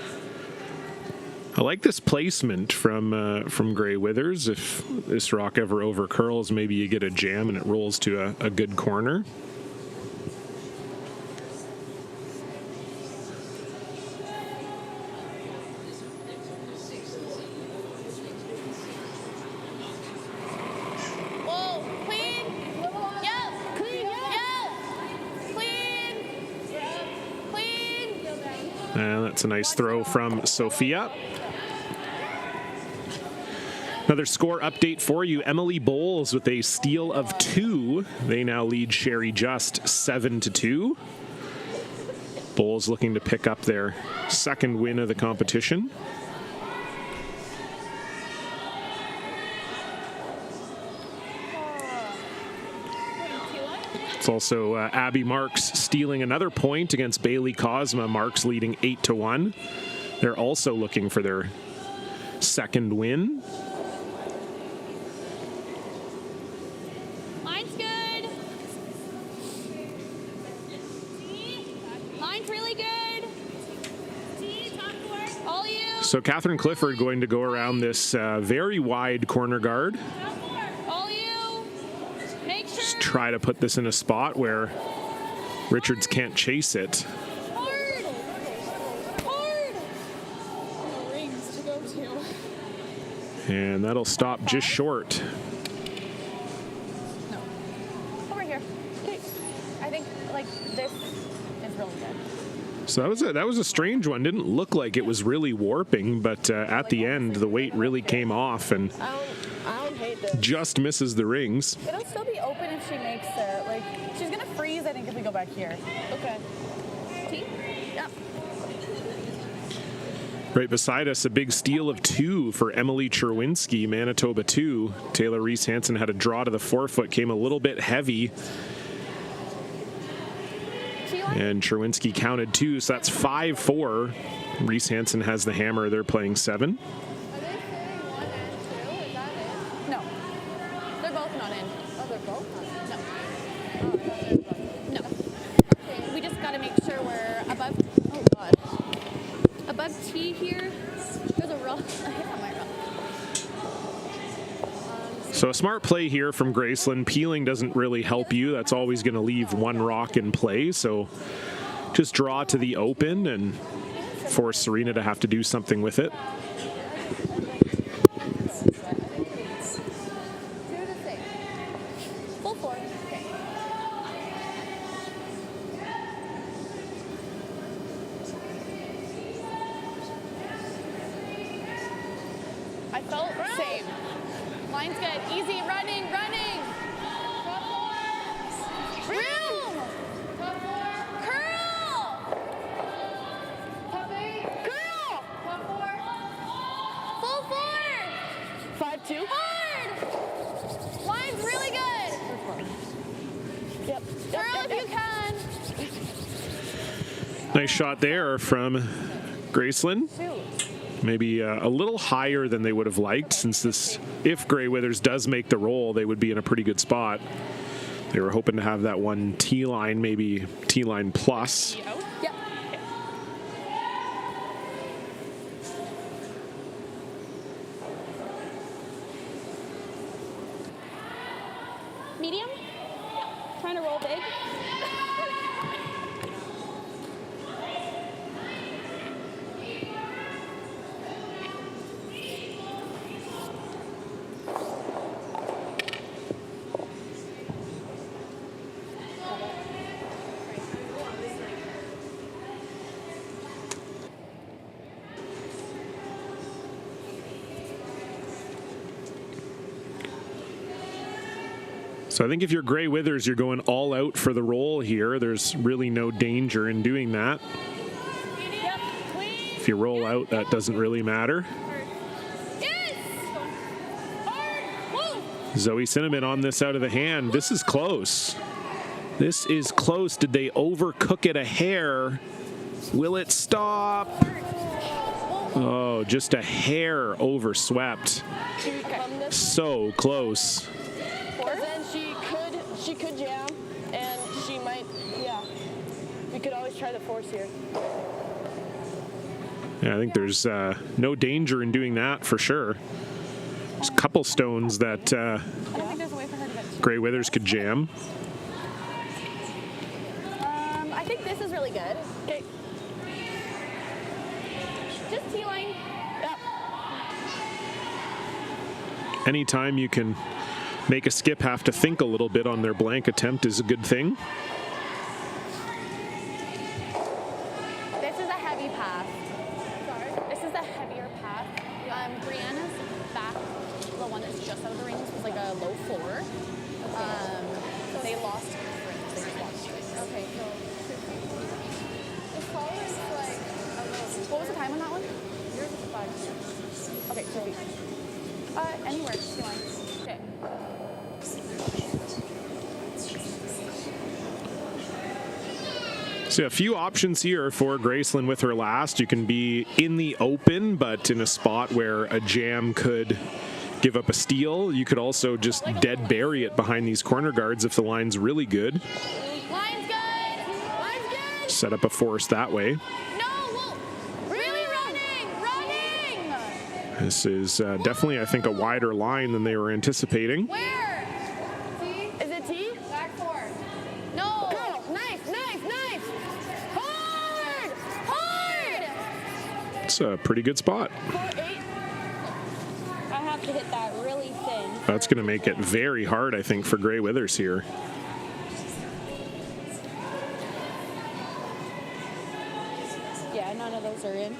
I like this placement from Gray Withers. If this rock ever over curls, maybe you get a jam and it rolls to a good corner. And that's a nice throw from Sophia. Another score update for you. Emily Bowles with a steal of 2. They now lead Sherry Just 7-2. Bowles looking to pick up their second win of the competition. It's also Abby Marks stealing another point against Bailey Cosma. Marks leading 8-1. They're also looking for their second win. Line's good. Line's really good. All you. So Catherine Clifford going to go around this very wide corner guard. Just try to put this in a spot where Richards can't chase it. Hard. Hard. Rings to go to. And that'll stop just short. No. Over here. Okay. I think like this is really good. So that was a strange one. Didn't look like it was really warping, but at the end the weight really came off and I don't hate this. just misses the rings. It'll still be open if she makes it. Like she's gonna freeze, I think, if we go back here. Okay. T? Yep. Right beside us, a big steal of 2 for Emily Cherwinski, Manitoba 2. Taylor Reese Hansen had a draw to the forefoot, came a little bit heavy. And Cherwinski counted 2, so that's 5-4. Reese Hansen has the hammer. They're playing 7. Are they saying 1 and 2? Is that it? No. They're both not in. Oh, they're both not in? No. No. We just got to make sure we're above. Oh, God. Above T here. There's a rock. I hit on my rock. So a smart play here from Gracelyn. Peeling doesn't really help you. That's always going to leave one rock in play. So just draw to the open and force Serena to have to do something with it. Full 4. Okay. felt same. Line's good. Easy, running, running. Room. Curl. Curl. Full forward. 5-2. Hard. Line's really good. Yep. Curl if you can. Nice shot there from Gracelyn. Maybe a little higher than they would have liked, since this, if Grey Withers does make the roll, they would be in a pretty good spot. They were hoping to have that one T-line, maybe T-line plus. Yep. Medium? Trying to roll big. So I think if you're Grey Withers, you're going all out for the roll here. There's really no danger in doing that. If you roll out, that doesn't really matter. Zoe Cinnamon on this out of the hand. This is close. This is close. Did they overcook it a hair? Will it stop? Oh, just a hair overswept. So close. Then she could jam, and she might, yeah. We could always try the force here. Yeah, I think there's no danger in doing that for sure. There's a couple stones that I don't think there's a way for her to get Grey Withers could jam. I think this is really good. Okay. Just T-line. Yep. Anytime you can make a skip have to think a little bit on their blank attempt is a good thing. This is a heavy path. Sorry? This is the heavier path. Brianna's back, the one that's just out of the rings, was like a low 4. They lost rings. They just lost rings. Okay, so the collar is like a little. What was the time on that one? Yours was 5. Okay, 2 feet. Anywhere, T-line. Okay. So a few options here for Gracelyn with her last. You can be in the open, but in a spot where a jam could give up a steal. You could also just dead bury it behind these corner guards if the line's really good. Line's good. Line's good. Set up a force that way. No, really running. This is definitely, I think, a wider line than they were anticipating. Where? T? Is it T? Back 4. No. Girl, nice. Hard. It's a pretty good spot. 4-8. I have to hit that really thin. That's going to make it very hard, I think, for Grey Withers here. Yeah, none of those are in.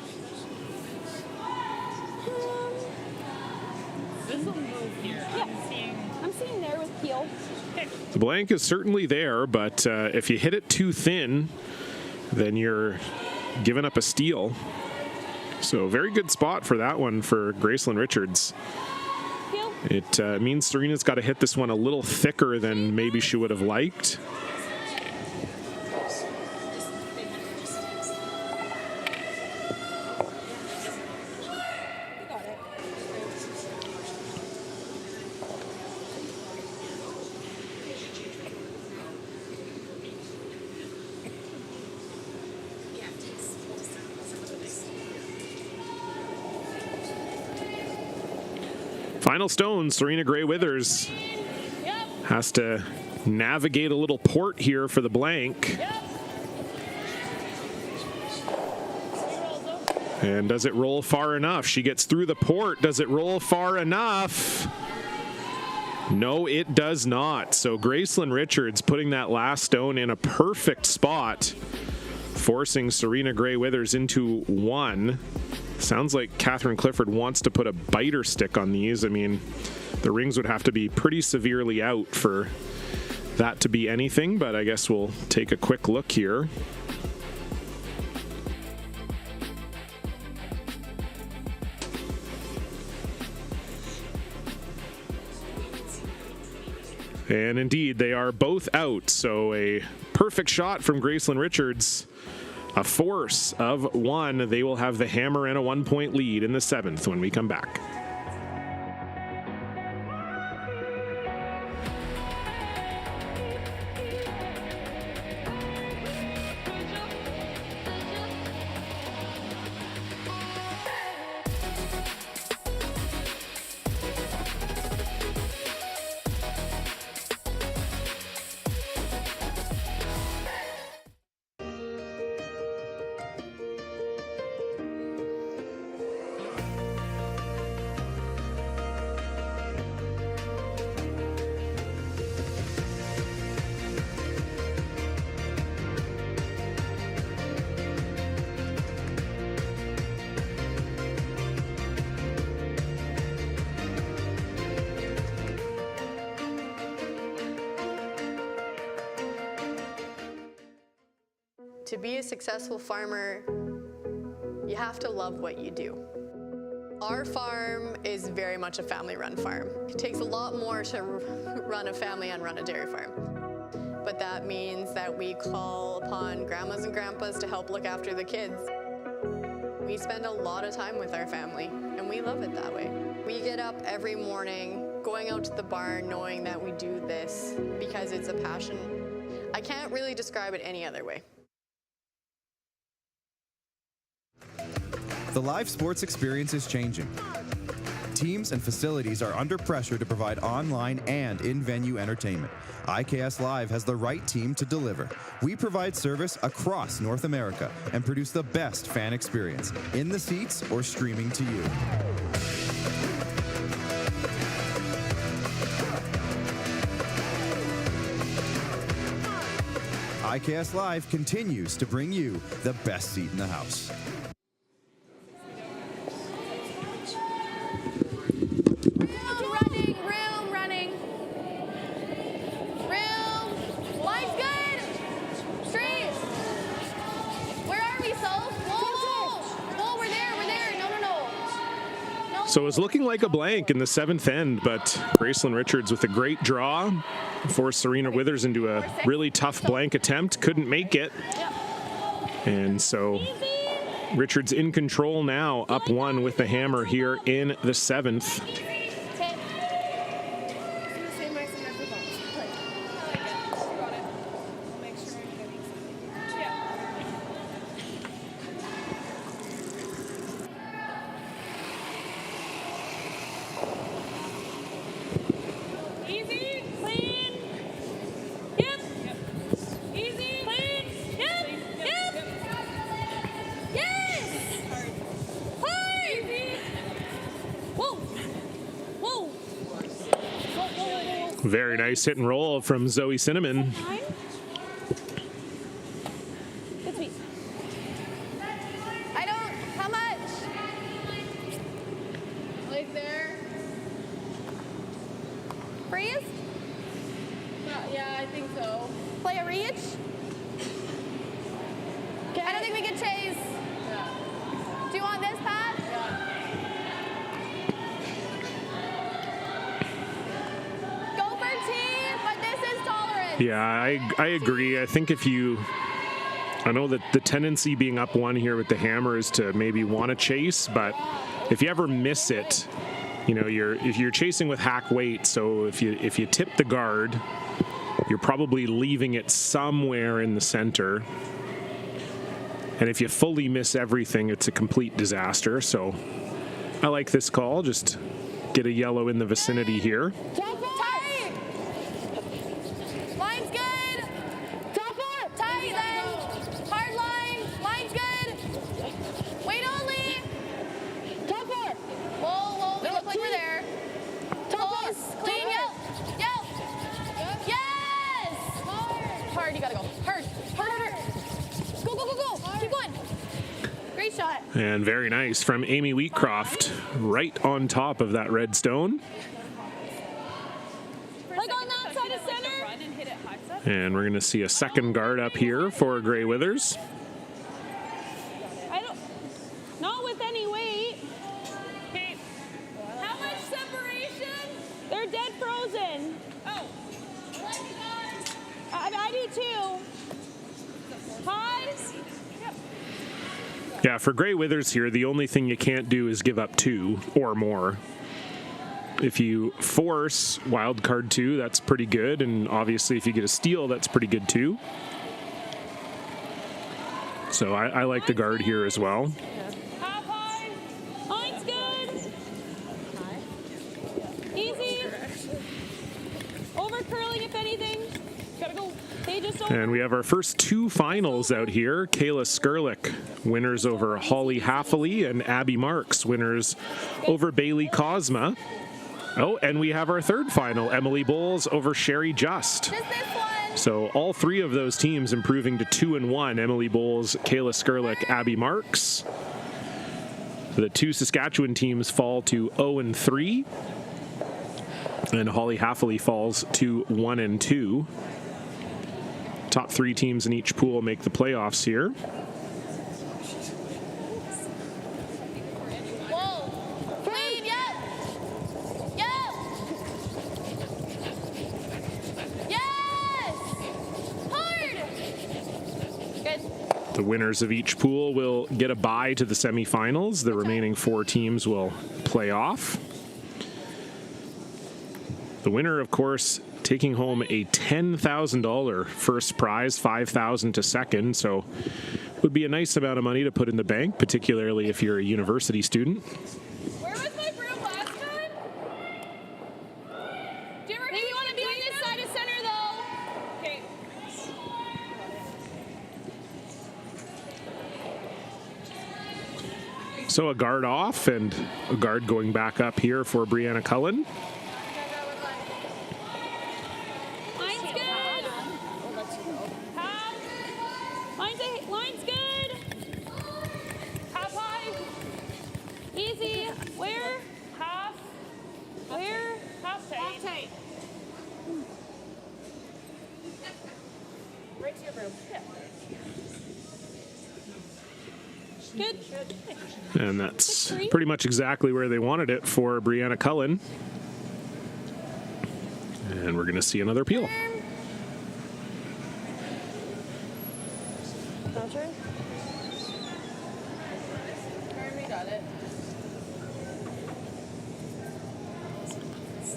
This will move here. Yeah. I'm seeing there with Peel. The blank is certainly there, but if you hit it too thin, then you're giving up a steal. So very good spot for that one for Gracelyn Richards. Peel. It means Serena's got to hit this one a little thicker than maybe she would have liked. Got it. Final stone, Serena Grey Withers Yep. has to navigate a little port here for the blank. Yep. And does it roll far enough? She gets through the port. Does it roll far enough? No, it does not. So Gracelyn Richards putting that last stone in a perfect spot, forcing Serena Grey Withers into 1. Sounds like Catherine Clifford wants to put a biter stick on these. I mean, the rings would have to be pretty severely out for that to be anything, but I guess we'll take a quick look here. And indeed, they are both out. So a perfect shot from Gracelyn Richards. A force of 1. They will have the hammer and a 1-point lead in the 7th when we come back. To be a successful farmer, you have to love what you do. Our farm is very much a family-run farm. It takes a lot more to run a family and run a dairy farm. But that means that we call upon grandmas and grandpas to help look after the kids. We spend a lot of time with our family, and we love it that way. We get up every morning, going out to the barn, knowing that we do this because it's a passion. I can't really describe it any other way. The live sports experience is changing. Teams and facilities are under pressure to provide online and in-venue entertainment. IKS Live has the right team to deliver. We provide service across North America and produce the best fan experience, in the seats or streaming to you. IKS Live continues to bring you the best seat in the house. So it was looking like a blank in the 7th end, but Gracelyn Richards with a great draw forced Serena Withers into a really tough blank attempt. Couldn't make it. And so Richards in control now, up 1 with the hammer here in the 7th. Very nice hit and roll from Zoe Cinnamon. I don't, how much? Like there. Freeze? Yeah, I think so. Play a reach? I don't think we can chase. Yeah. Do you want this, Pat? Yeah. Yeah, I agree. I think I know that the tendency being up 1 here with the hammer is to maybe want to chase, but if you ever miss it, you know, if you're chasing with hack weight, so if you tip the guard, you're probably leaving it somewhere in the center. And if you fully miss everything, it's a complete disaster. So I like this call. Just get a yellow in the vicinity here. shot. And very nice from Amy Wheatcroft, right on top of that red stone. Like on that side of center. And we're going to see a second guard up here for Grey Withers. Not with any weight. Okay. How much separation? They're dead frozen. Oh. I do too. Highs? Yep. Yeah, for Grey Withers here, the only thing you can't do is give up 2 or more. If you force wild card 2, that's pretty good. And obviously, if you get a steal, that's pretty good too. So I like the guard here as well. Half high. Line's good. Easy. Over curling if anything. Gotta go. They just over. And we have our first 2 finals out here. Kayla Skurlik, winners over Holly Haffley, and Abby Marks, winners over Bailey Cosma. Oh, and we have our third final, Emily Bowles over Sherry Just. Just this one. So all 3 of those teams improving to 2-1. Emily Bowles, Kayla Skurlik, Abby Marks. The 2 Saskatchewan teams fall to 0-3. And Holly Haffley falls to 1-2. Top 3 teams in each pool make the playoffs here. Whoa. Clean, yep. Yep. Yes. Hard. Good. The winners of each pool will get a bye to the semifinals. The remaining 4 teams will play off. The winner, of course, taking home a $10,000 first prize, $5,000 to second. So would be a nice amount of money to put in the bank, particularly if you're a university student. Where was my broom last time? Do you ever want to be on this side of center though? Okay. So a guard off and a guard going back up here for Brianna Cullen. Line's good. Half high. Easy. Where? Half. Where? Half tight. Half tight. Right to your broom. Yeah. Good. And that's pretty much exactly where they wanted it for Brianna Cullen. And we're going to see another peel.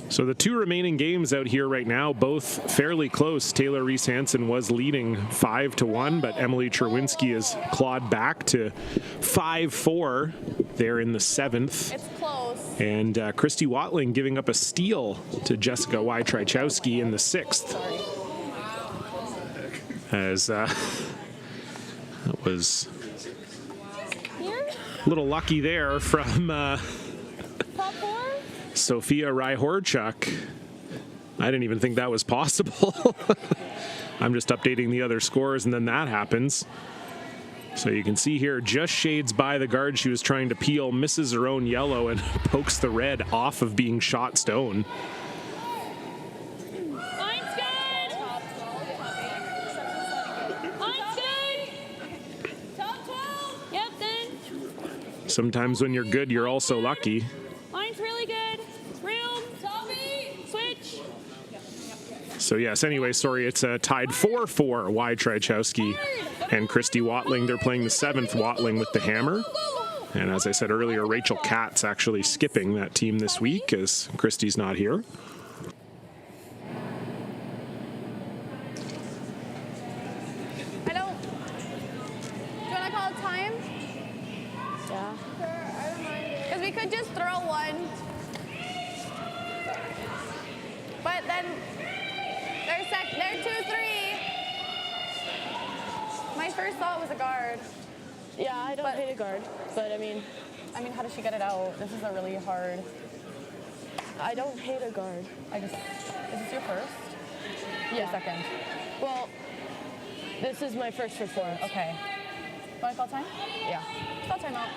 So the 2 remaining games out here right now, both fairly close. Taylor Reese Hansen was leading 5-1, but Emily Cherwinski has clawed back to 5-4 there in the 7th. It's close. And Christy Watling giving up a steal to Jessica Wojciechowski in the 6th. As that was a little lucky there from Sophia Ryhorchuk. I didn't even think that was possible. I'm just updating the other scores, and then that happens. So you can see here, just shades by the guard she was trying to peel, misses her own yellow, and pokes the red off of being shot stone. Line's good. Line's good. Top 12. Yep, then. Sometimes when you're good, you're also lucky. Line's really good. Room. Switch. So yes, anyway, sorry, it's tied 4-4, Wojciechowski and Christy Watling. They're playing the 7th, Watling with the hammer. And as I said earlier, Rachel Katz actually skipping that team this week as Christy's not here. Do you want to call it time? Yeah. Because we could just throw one. But then they're 2-3. My first thought was a guard. Yeah, I don't hate a guard, but I mean, how does she get it out? This is a really hard. I don't hate a guard. Is this your first? Yeah. Or second? Well, this is my first for 4. Okay. Want to call time? Yeah. Call timeout.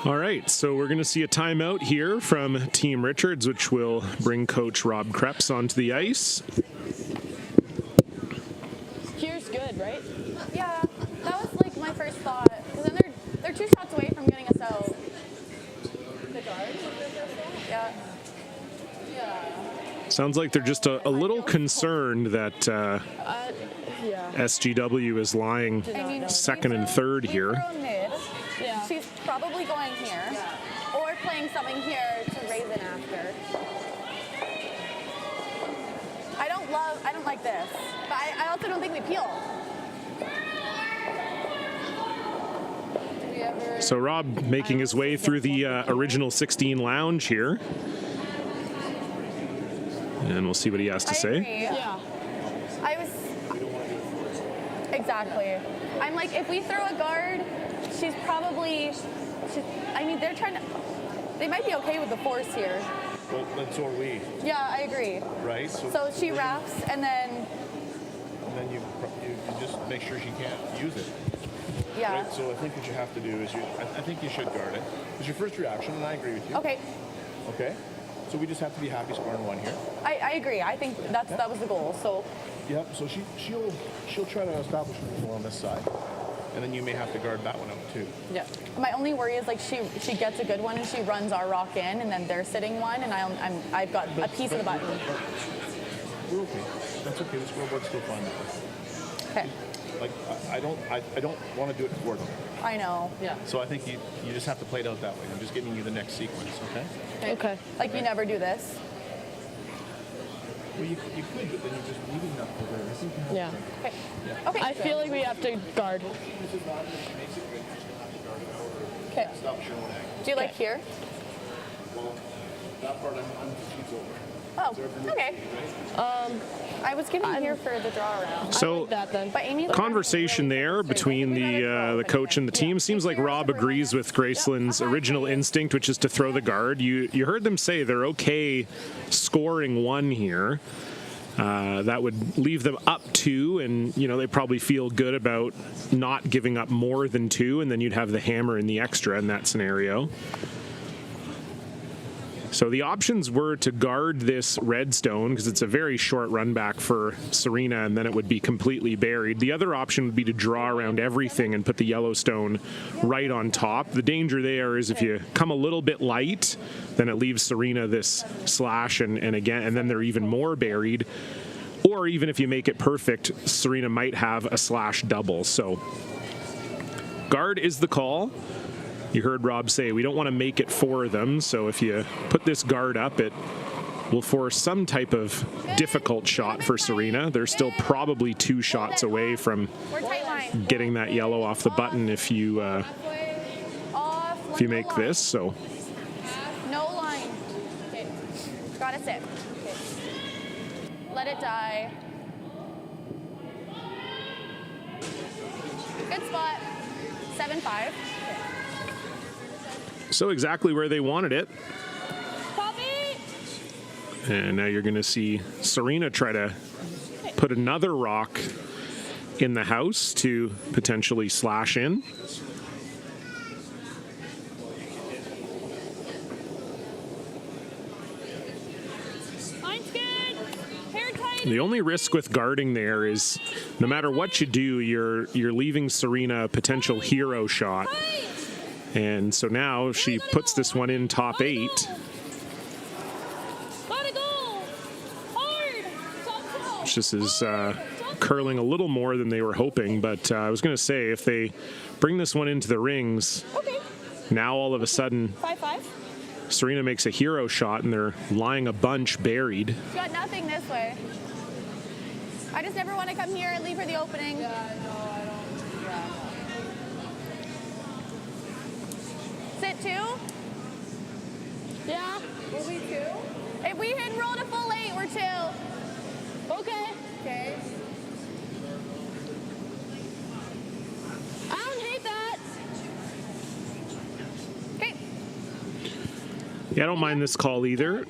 All right, so we're going to see a timeout here from Team Richards, which will bring Coach Rob Krebs onto the ice. Here's good, right? Yeah, that was like my first thought. Because then they're 2 shots away from getting us out. The guard? Yeah. Sounds like they're just a little concerned that Yeah. SGW is lying second and third here. We throw mid. Yeah. She's probably going here. Or playing something here to raise it after. I don't like this. But I also don't think we peel. So Rob making his way through the original 16 lounge here. And we'll see what he has to I say. agree. Yeah. Exactly. I'm like, if we throw a guard, they're trying to, they might be okay with the force here. Well, then so are we, Yeah, I agree. right? So she wraps and then, you just make sure she can't use it. yeah. Right? So I think what you have to do is I think you should guard it. It's your first reaction, and I agree with you. Okay, Okay? So we just have to be happy scoring one here. I agree. I think that was the goal. So Yep. So she'll try to establish control on this side, and then you may have to guard that one out too. yeah. My only worry is like she gets a good one and she runs our rock in, and then they're sitting one, and I've got a piece of the button. We're okay. That's okay. The scoreboard's still fine. Okay. Like I don't want to do it for them. I know. Yeah. So I think you just have to play it out that way. I'm just giving you the next sequence. Okay? Okay. Like you never do this. Well, you could, but then you're just leaving that for there. I think you have Yeah. Okay. Okay. I feel like we have to guard. Okay. Stop showing angle. Do you like here? Well, that part I'm confused over. Oh, okay. I was getting here for the draw around. So like that then. But Amy, conversation there between the coach and the team. Seems like Rob agrees with Gracelyn's original instinct, which is to throw the guard. You heard them say they're okay scoring one here. That would leave them up 2, and they probably feel good about not giving up more than 2, and then you'd have the hammer in the extra in that scenario. So the options were to guard this redstone because it's a very short run back for Serena, and then it would be completely buried. The other option would be to draw around everything and put the Yellowstone right on top. The danger there is if you come a little bit light, then it leaves Serena this slash and then they're even more buried. Or even if you make it perfect, Serena might have a slash double. So guard is the call. You heard Rob say we don't want to make it for them, so if you put this guard up, it will force some type of difficult shot for Serena. They're still probably 2 shots away from getting that yellow off the button if you make this. So no line. Okay. Gotta sit. Okay. Let it die. Good spot. 7-5. So exactly where they wanted it. And now you're going to see Serena try to put another rock in the house to potentially slash in. Mine's good. Hair tight. The only risk with guarding there is no matter what you do, you're leaving Serena a potential hero shot. And so now she puts this one in top 8. Gotta go. Hard. Which this is curling a little more than they were hoping. But I was going to say, if they bring this one into the rings, now all of a sudden 5-5. Serena makes a hero shot and they're lying a bunch buried. She's got nothing this way. I just never want to come here and leave her the opening. Yeah, no, I don't. Yeah. Sit 2? Yeah. Will we 2? If we had rolled a full 8, we're 2. Okay. Okay. I don't hate that. Okay. Yeah, I don't mind this call either.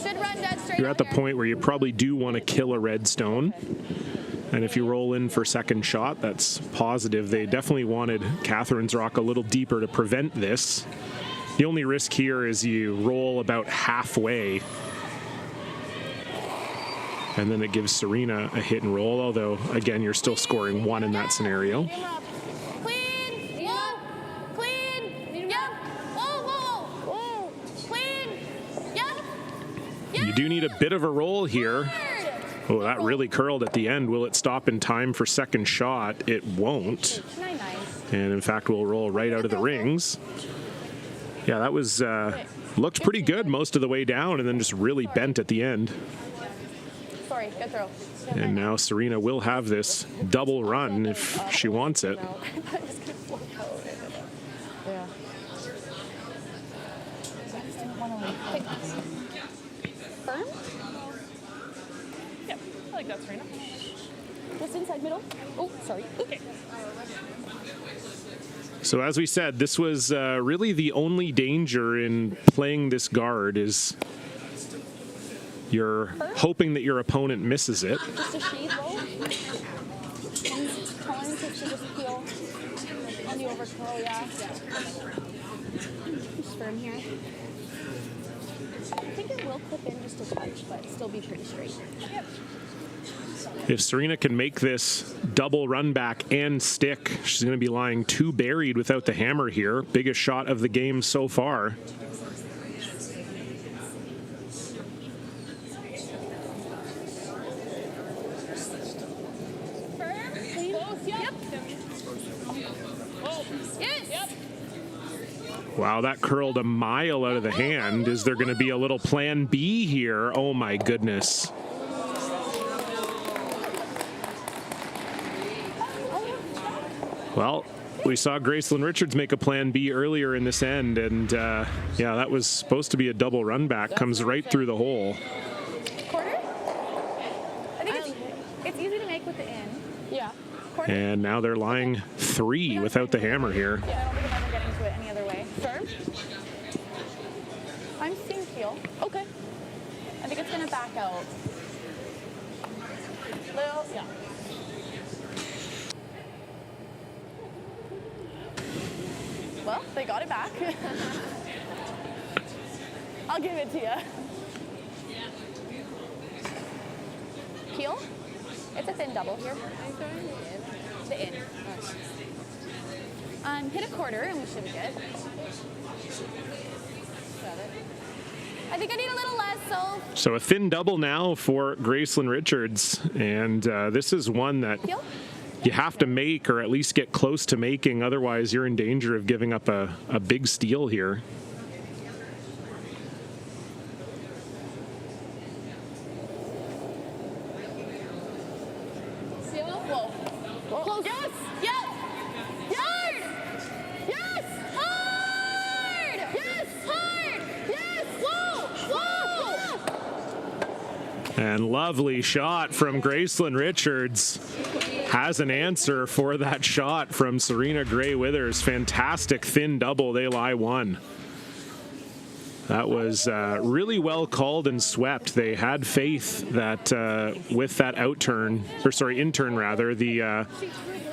Should run dead straight. You're at the out here. point where you probably do want to kill a redstone. And if you roll in for second shot, that's positive. They definitely wanted Catherine's Rock a little deeper to prevent this. The only risk here is you roll about halfway, and then it gives Serena a hit and roll, although, again, you're still scoring 1 in that scenario. Clean. Whoa. Clean. Yep. Whoa. Clean. Yep. You do need a bit of a roll here. Oh, that really curled at the end. Will it stop in time for second shot? It won't. And in fact, we'll roll right out of the rings. Yeah, that was looked pretty good most of the way down, and then just really bent at the end. Sorry, good throw. And now Serena will have this double run if she wants it. Yeah. Firm? Yep, I like that, Serena. Just inside middle. Oh, sorry. Okay. So as we said, this was really the only danger in playing this guard is you're hoping that your opponent misses it. Just a shade low. And telling to just peel on the overcurl, yeah. Just firm here. I think it will clip in just a touch, but still be pretty straight. Yep. If Serena can make this double run back and stick, she's going to be lying 2 buried without the hammer here. Biggest shot of the game so far. Wow, that curled a mile out of the hand. Is there going to be a little plan B here? Oh my goodness. Well, we saw Gracelyn Richards make a plan B earlier in this end, and yeah, that was supposed to be a double run back. Comes right through the hole. Quarter? I think it's easy to make with the in. Yeah. Quarter? And now they're lying 3 without the hammer here. Yeah, I don't think I'm ever getting to it any other way. Firm? I'm seeing heel. Okay. I think it's going to back out. Little, yeah. Well, they got it back. I'll give it to you. Heel? It's a thin double here. The in. Hit a quarter and we should be good. I think I need a little less, so a thin double now for Gracelyn Richards, and this is one that you have to make, or at least get close to making, otherwise you're in danger of giving up a big steal here. Whoa. Close. Yes! Yes! Hard! Yes! Hard! Yes! Hard! Yes! Whoa! And lovely shot from Gracelyn Richards. Has an answer for that shot from Serena Gray Withers. Fantastic thin double. They lie 1. That was really well called and swept. They had faith that with that in-turn rather, the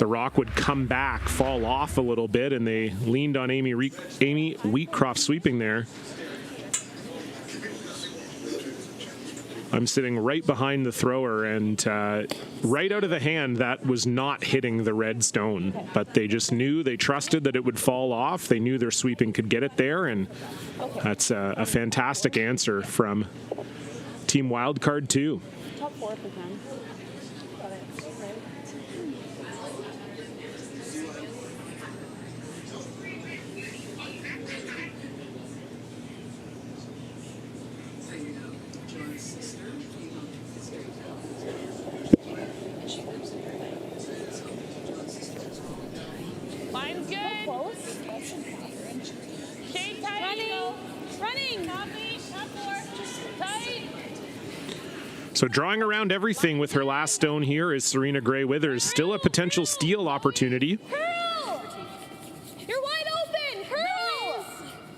rock would come back, fall off a little bit, and they leaned on Amy Wheatcroft sweeping there. I'm sitting right behind the thrower, and right out of the hand, that was not hitting the red stone. But they just knew, they trusted that it would fall off. They knew their sweeping could get it there, and that's a fantastic answer from Team Wildcard 2. Top 4 if we can. Got it. Mine's good. Close. Shade tight. Running. Copy. Top 4. Tight. So drawing around everything with her last stone here is Serena Gray Withers. Still a potential steal opportunity. Curl. You're wide open. Curl.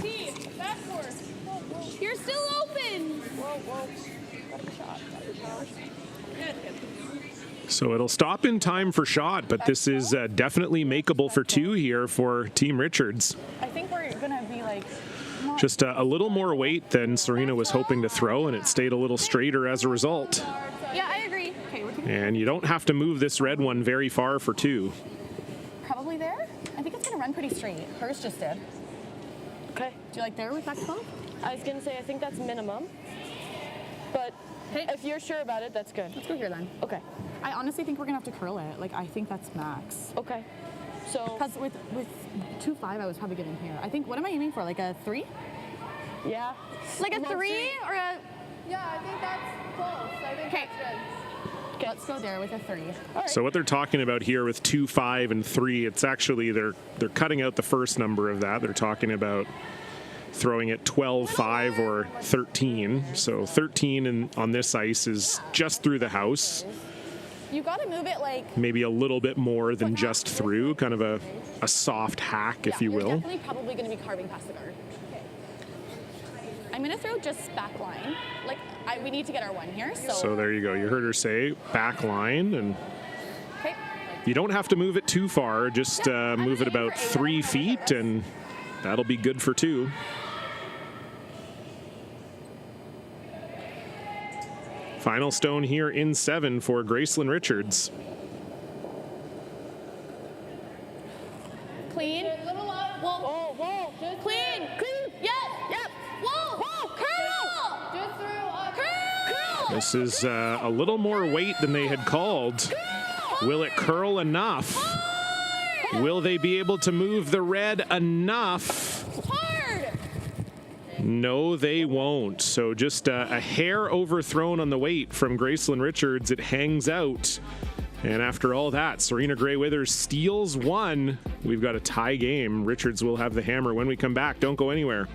Team, backward. You're still open. Whoa. Got a shot. Good. So it'll stop in time for shot, but this is definitely makeable for 2 here for Team Richards. I think we're gonna be like. Just a little more weight than Serena was hoping to throw, and it stayed a little straighter as a result. Yeah, I agree. Okay, we're And you don't have to move this red one very far for 2. probably there. I think it's gonna run pretty straight. Hers just did. Okay. Do you like there with back 12? I was gonna say I think that's minimum, but if you're sure about it, that's good. Let's go here then. Okay. I honestly think we're gonna have to curl it. Like I think that's max. Okay. So. Because with 2.5, I was probably getting here. I think. What am I aiming for? Like a 3? Yeah. Like a 3 or a? Yeah, I think that's close. I think that's good. Okay, let's go there with a 3. So what they're talking about here with 2, 5, and 3, it's actually they're cutting out the first number of that. They're talking about throwing it 12, 5, or 13. So 13 on this ice is just through the house. You got to move it like. Maybe a little bit more than just through, kind of a soft hack, if you will. You're definitely probably going to be carving past the guard. I'm going to throw just back line. Like, we need to get our 1 here. So there you go. You heard her say back line, and okay. You don't have to move it too far. Just move it about 3 feet, and that'll be good for 2. Final stone here in 7 for Gracelyn Richards. Clean. Whoa, whoa. Just clean. Clean. Yep. Whoa. Curl. Just through. Curl. This is a little more weight than they had called. Will it curl enough? Will they be able to move the red enough? Hard. No, they won't. So just a hair overthrown on the weight from Gracelyn Richards. It hangs out. And after all that, Serena Gray-Withers steals 1. We've got a tie game. Richards will have the hammer when we come back. Don't go anywhere.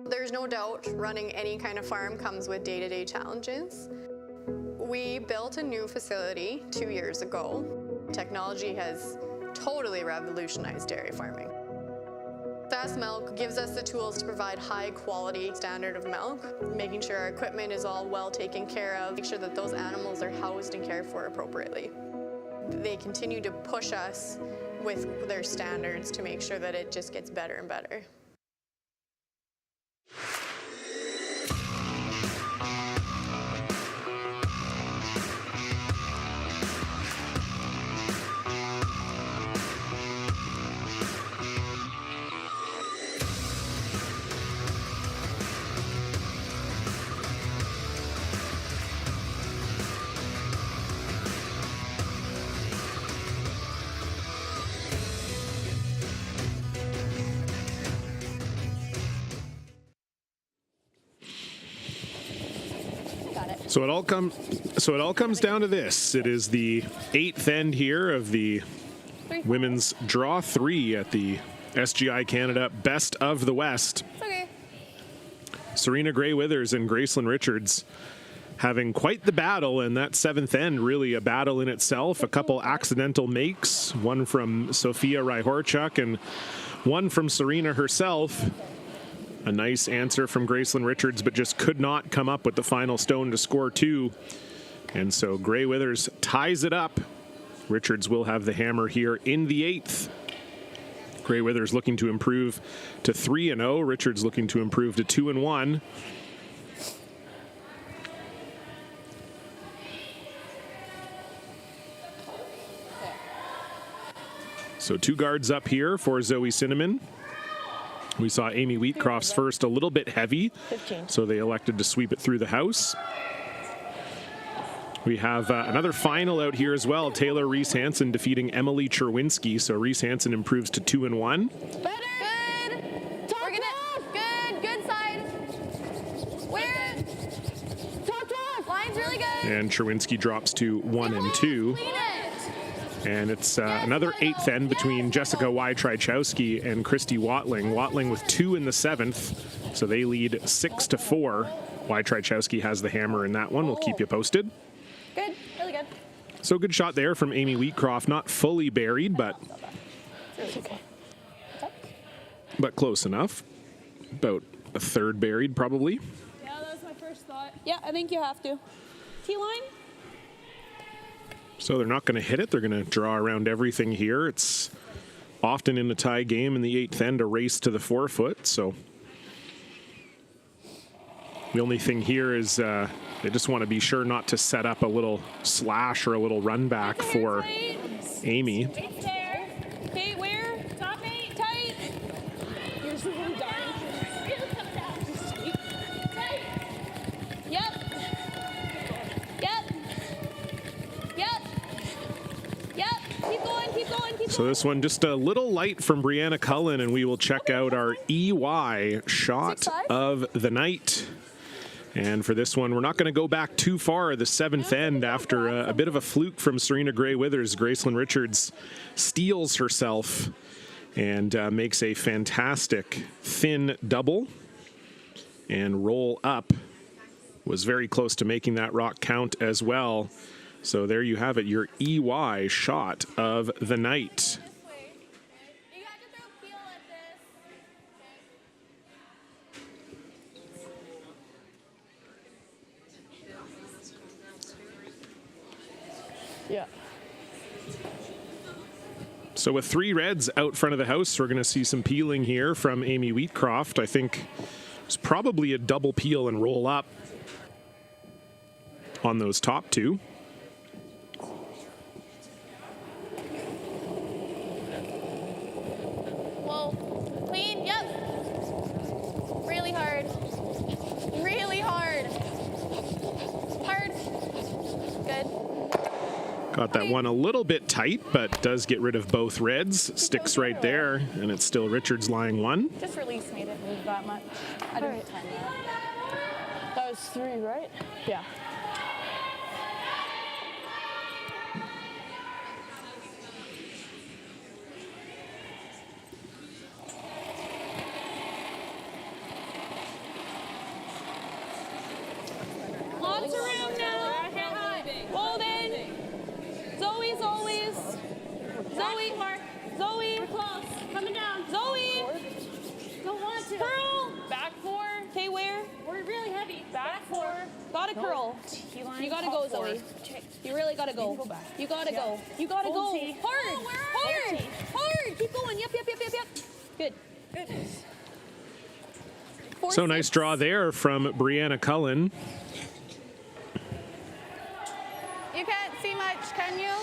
There's no doubt running any kind of farm comes with day-to-day challenges. We built a new facility 2 years ago. Technology has totally revolutionized dairy farming. Sask Milk gives us the tools to provide high-quality standard of milk, making sure our equipment is all well taken care of, make sure that those animals are housed and cared for appropriately. They continue to push us with their standards to make sure that it just gets better and better. So it all comes down to this. It is the 8th end here of the women's draw 3 at the SGI Canada Best of the West. Okay. Serena Gray-Withers and Gracelyn Richards having quite the battle, and that 7th end really a battle in itself. A couple accidental makes, one from Sofia Ryhorchuk and one from Serena herself. A nice answer from Gracelyn Richards, but just could not come up with the final stone to score 2. And so Gray-Withers ties it up. Richards will have the hammer here in the 8th. Gray-Withers looking to improve to 3-0. Richards looking to improve to 2-1. So 2 guards up here for Zoe Cinnamon. We saw Amy Wheatcroft's first a little bit heavy, 15. so they elected to sweep it through the house. We have another final out here as well. Taylor Reese Hansen defeating Emily Cherwinski. So Reese Hansen improves to 2-1. Better. Good. We're gonna. Good side. Where? Top. Line's really good. And Cherwinski drops to 1-2. Clean it. And it's another 8th end between Jessica Wytrychowski and Christy Watling. Watling with 2 in the 7th, so they lead 6-4. Wytrychowski has the hammer in that one. We'll keep you posted. Good. Really good. So good shot there from Amy Wheatcroft. Not fully buried, but close enough. About a third buried, probably. Yeah, that was my first thought. Yeah, I think you have to. T-line? So they're not going to hit it. They're going to draw around everything here. It's often in a tie game in the 8th end a race to the 4-foot. So the only thing here is they just want to be sure not to set up a little slash or a little run back for Amy. It's there. Kate, where? Top 8, tight. You're so dying. Yep. Keep going. So this one just a little light from Brianna Cullen, and we will check out our EY shot of the night. And for this one, we're not going to go back too far. The 7th end, after a bit of a fluke from Serena Gray Withers, Gracelyn Richards steals herself and makes a fantastic thin double. And roll up was very close to making that rock count as well. So there you have it, your EY shot of the night. Yeah. So with 3 reds out front of the house, we're going to see some peeling here from Amy Wheatcroft. I think it's probably a double peel and roll up on those top 2. Whoa. Clean. Yep. Really hard. Hard. Good. Got that one a little bit tight, but does get rid of both reds. Sticks right there, and it's still Richards lying 1. Just release me. Didn't move that much. I didn't intend that. That was 3, right? Yeah. Lots of room now. Golden. Zoe's always. Zoe. We're close. Coming down. Zoe. Don't want to. Curl. Back 4. Okay, where? We're really heavy. Back 4. Gotta curl. You gotta go, Zoe. You really gotta go. You gotta go. You gotta go. Hard. Hard. Keep going. Yep. Good. So nice draw there from Brianna Cullen. You can't see much, can you?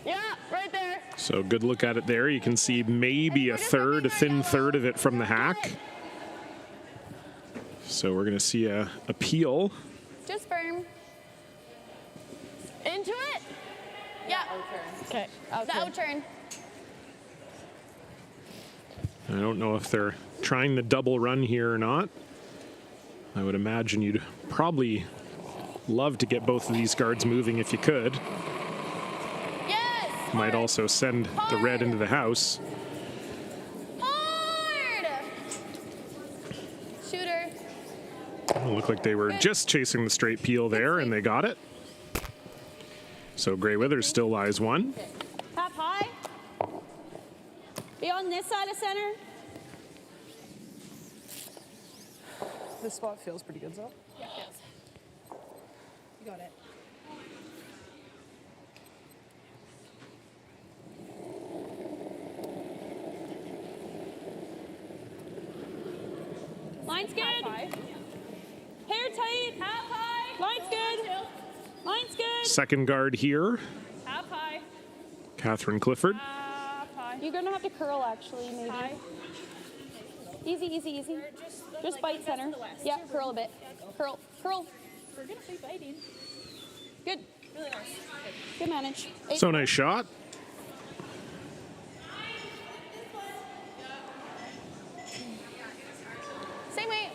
Yeah, right there. So good look at it there. You can see maybe a thin third of it from the hack. So we're going to see a peel. Just firm. Into it? Yeah. Okay. The out turn. I don't know if they're trying the double run here or not. I would imagine you'd probably love to get both of these guards moving if you could. Yes. Might also send the red into the house. Hard. Shooter. It looked like they were just chasing the straight peel there, and they got it. So Gray Withers still lies 1. Tap high. Be on this side of center. This spot feels pretty good, though. Yeah, it does. You got it. Line's good. Hair tight. Half high. Line's good. Line's good. Second guard here, Half high. Catherine Clifford. Half high. You're gonna have to curl actually, maybe. High. Easy, easy, easy. Just bite center. Yeah, curl a bit. Curl, curl. We're gonna be biting. Good. Really nice. Good manage. So nice shot. Same weight.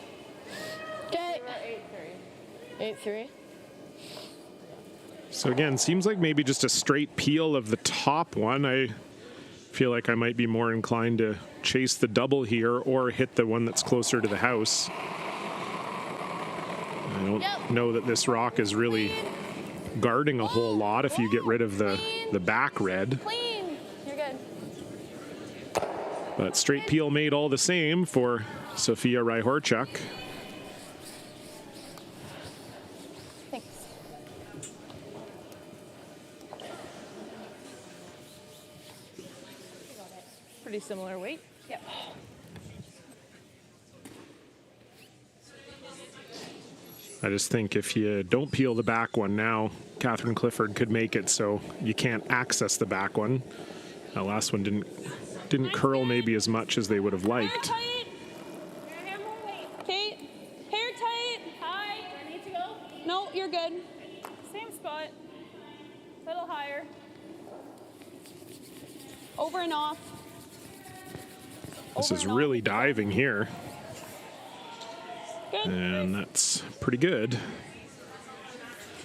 Okay. 8-3. So again, seems like maybe just a straight peel of the top one. I feel like I might be more inclined to chase the double here or hit the one that's closer to the house. I don't know that this rock is really guarding a whole lot if you get rid of the back red. Clean. You're good. But straight peel made all the same for Sophia Ryhorchuk. Thanks. Pretty similar weight. Yep. I just think if you don't peel the back one now, Catherine Clifford could make it so you can't access the back one. The last one didn't curl maybe as much as they would have liked. Hair tight. Okay. Hair tight. High. Do I need to go? No, you're good. Same spot. A little higher. Over and off. This is really diving here. Good. And that's pretty good.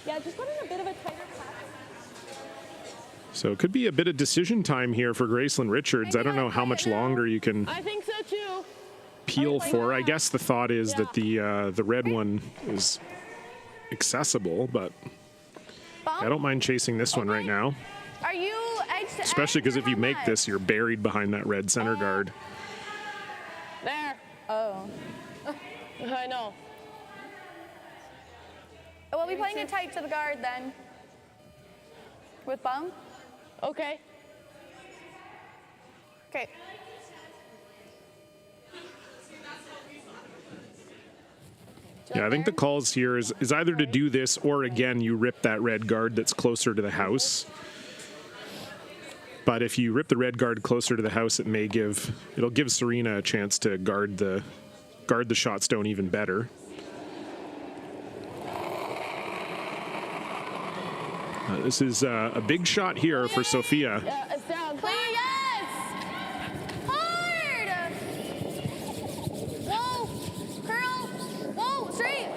Yeah, just put in a bit of a tighter pattern. So it could be a bit of decision time here for Gracelyn Richards. I don't know how much longer you can I think so too. peel for. I guess the thought is that the red one is accessible, but I don't mind chasing this one right now. Are you edge to edge? Especially because if you make left? this, you're buried behind that red center guard. There. Oh. I know. We'll be playing it tight to the guard then. With bum? Okay. Okay. Yeah, I think the calls here is either to do this or, again, you rip that red guard that's closer to the house. But if you rip the red guard closer to the house, it'll give Serena a chance to guard the shot stone even better. This is a big shot here for Sophia. Yeah, it's down. Clear, yes! Hard! Whoa! Curl! Whoa! Straight!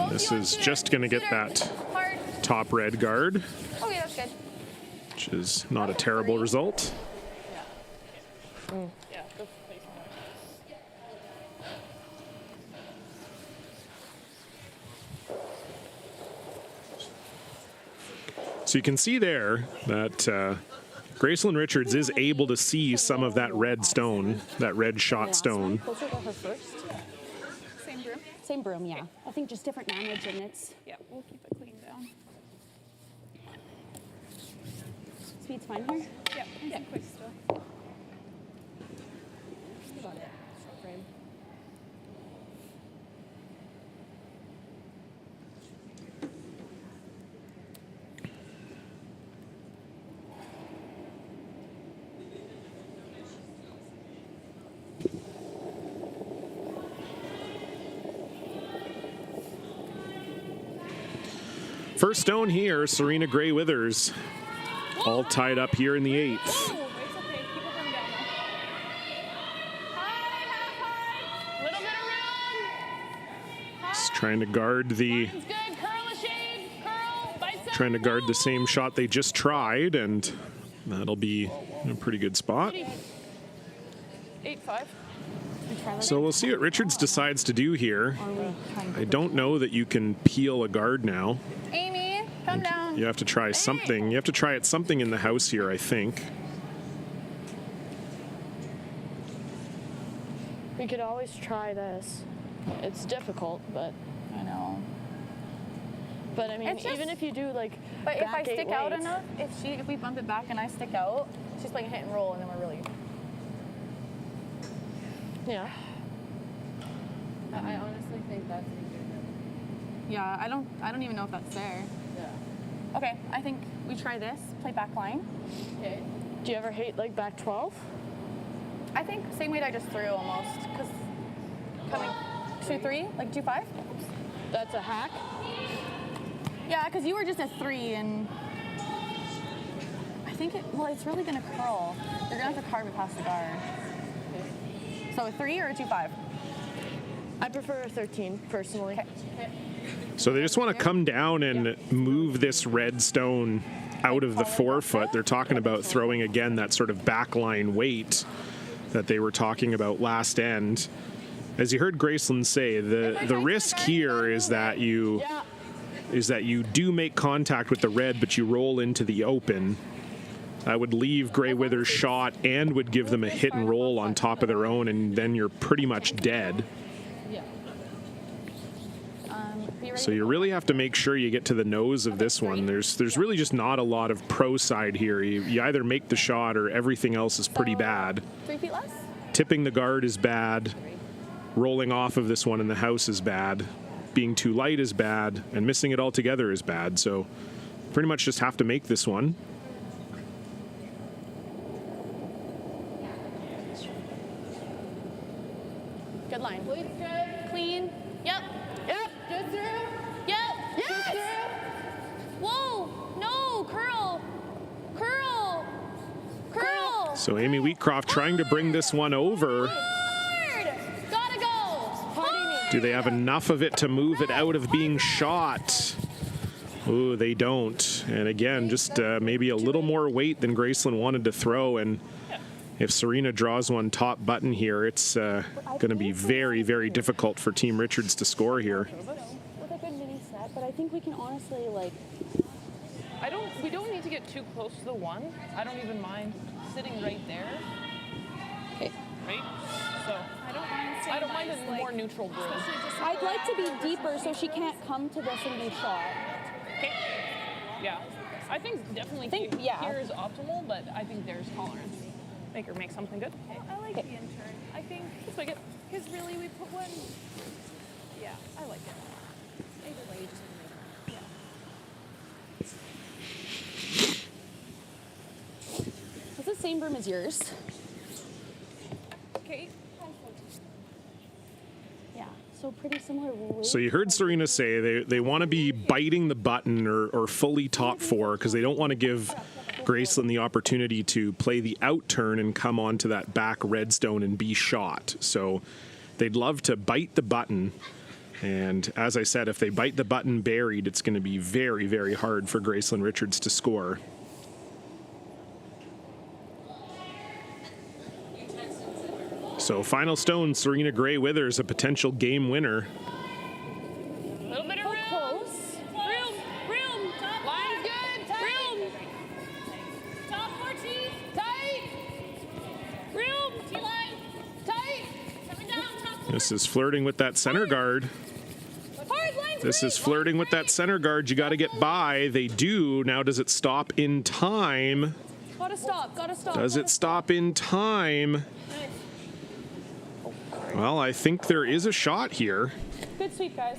And this is just going to get that Hard. top red guard, Okay, that's good. which is not a terrible result. Yeah. Go face more. So you can see there that Gracelyn Richards is able to see some of that red stone, that red shot stone. Closer to her first. Same broom. Same broom, yeah. I think just different manage and it's Yeah, we'll keep it clean down. speed's fine here. Yeah, nice and quick still. You got it. Short frame. First stone here, Serena Gray Withers, all tied up here in the 8th. Oh, it's okay. Keep it from down now. High, half high. Little bit of room. Just trying to guard the It's good. Curl a shade. Curl. Bicep. trying to guard the same shot they just tried, and that'll be in a pretty good spot. 8-5. So we'll see what Richards decides to do here. I don't know that you can peel a guard now. Amy, come down. You have to try something. You have to try at something in the house here, I think. We could always try this. It's difficult, but I know. But I mean, It's just- even if you do like But if I back eight stick out weights- enough, if we bump it back and I stick out, she's playing hit and roll, and then we're really. Yeah. I honestly think that's easier. Yeah, I don't even know if that's there. Yeah. Okay, I think we try this. Play back line. Okay. Do you ever hate like back 12? I think same weight I just threw almost. Because coming 2-3, like 2-5. That's a hack? Yeah, because you were just a 3 and I think it's really going to curl. You're going to have to carve it past the guard. So a 3 or a 2-5? I prefer a 13 personally. Okay. So they just want to come down and move this red stone out of the forefoot. They're talking about throwing again that sort of backline weight that they were talking about last end. As you heard Gracelyn say, the risk here is that you do make contact with the red, but you roll into the open. I would leave Grey Withers shot and would give them a hit and roll on top of their own, and then you're pretty much dead. So you really have to make sure you get to the nose of this one. There's really just not a lot of pro side here. You either make the shot or everything else is pretty bad. 3 feet less? Tipping the guard is bad. Rolling off of this one in the house is bad. Being too light is bad. And missing it altogether is bad. So pretty much just have to make this one. Good line. Bleed's good. Clean. Yep. Yep. Good through. Yep. Yes. Good through. Whoa. No. Curl. Curl. Curl. So Amy Wheatcroft trying to bring this one over. Hard. Gotta go. Hard. Do they have enough of it to move it out of being shot? Ooh, they don't. And again, just maybe a little more weight than Gracelyn wanted to throw. And if Serena draws one top button here, it's going to be very, very difficult for Team Richards to score here. With a good mini set, but I think we can honestly, like... We don't need to get too close to the one. I don't even mind sitting right there. Okay. Right? So I don't mind a more neutral groove. I'd like to be deeper so she can't come to this and be shot. Okay. Yeah. I think definitely here is optimal, but I think there's tolerance. Make her make something good. I like the intern. I think Let's make it. because really we put one. Yeah, I like it. Either way, you just make it. It's the same room as yours. Okay. Yeah, so pretty similar weight. So you heard Serena say they want to be biting the button or fully top four because they don't want to give Gracelyn the opportunity to play the out turn and come onto that back redstone and be shot. So they'd love to bite the button. And as I said, if they bite the button buried, it's going to be very, very hard for Gracelyn Richards to score. So final stone, Serena Grey Withers, a potential game winner. A little bit of room. Close. Room. Top line's good. Room. Top 14. Tight. Room. T-line. Tight. Coming down. Top 4. This is flirting with that center guard. Hard line's This is flirting with that center guard. You got to get by. They do. Now, does it stop in time? Gotta stop. Does it stop in time? Well, I think there is a shot here. Good sweep, guys.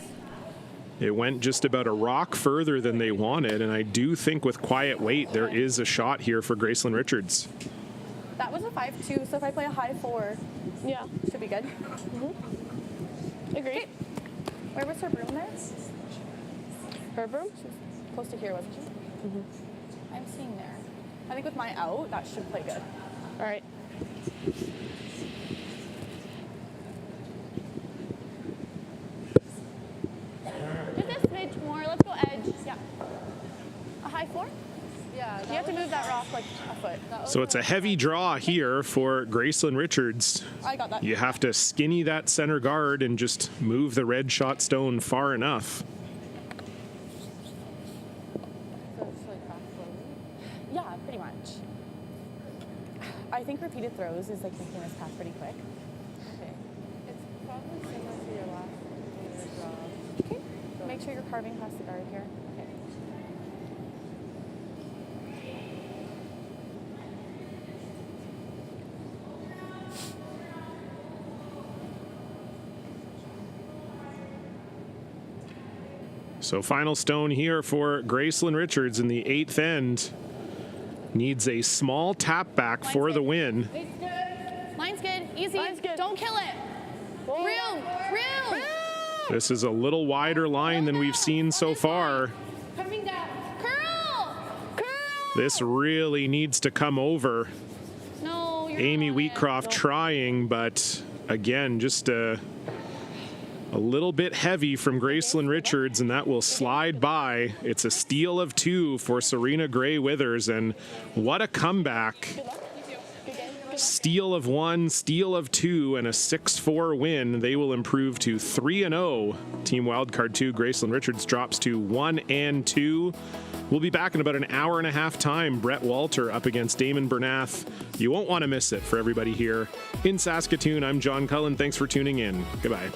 It went just about a rock further than they wanted, and I do think with quiet weight, there is a shot here for Gracelyn Richards. That was a 5-2, so if I play a high 4, Yeah. should be good. Agreed. Where was her broom there? Her broom? Close to here, wasn't she? I'm seeing there. I think with my out, that should play good. All right. Just a smidge more. Let's go edge. Yeah. A high 4? Yeah. You have to move that rock like a foot. So it's a heavy draw here for Gracelyn Richards. I got that. You have to skinny that center guard and just move the red shot stone far enough. So it's like back forward. Yeah, pretty much. I think repeated throws is like making this pass pretty quick. Okay. It's probably similar to your last draw. Okay. Make sure you're carving past the guard here. Okay. So final stone here for Gracelyn Richards in the 8th end. Needs a small tap back for the win. Line's good. Easy. Line's good. Don't kill it. Room. This is a little wider line than we've seen so far. Coming down. This really needs to come over. No, you're Amy not Wheatcroft trying, but again, just a little bit heavy from Gracelyn Richards, and that will slide by. It's a steal of 2 for Serena Gray Withers, and what a comeback. Steal of 1, steal of 2, and a 6-4 win. They will improve to 3-0. Team Wildcard 2, Gracelyn Richards drops to 1-2. We'll be back in about an hour and a half time. Brett Walter up against Damon Bernath. You won't want to miss it for everybody here in Saskatoon. I'm John Cullen. Thanks for tuning in. Goodbye.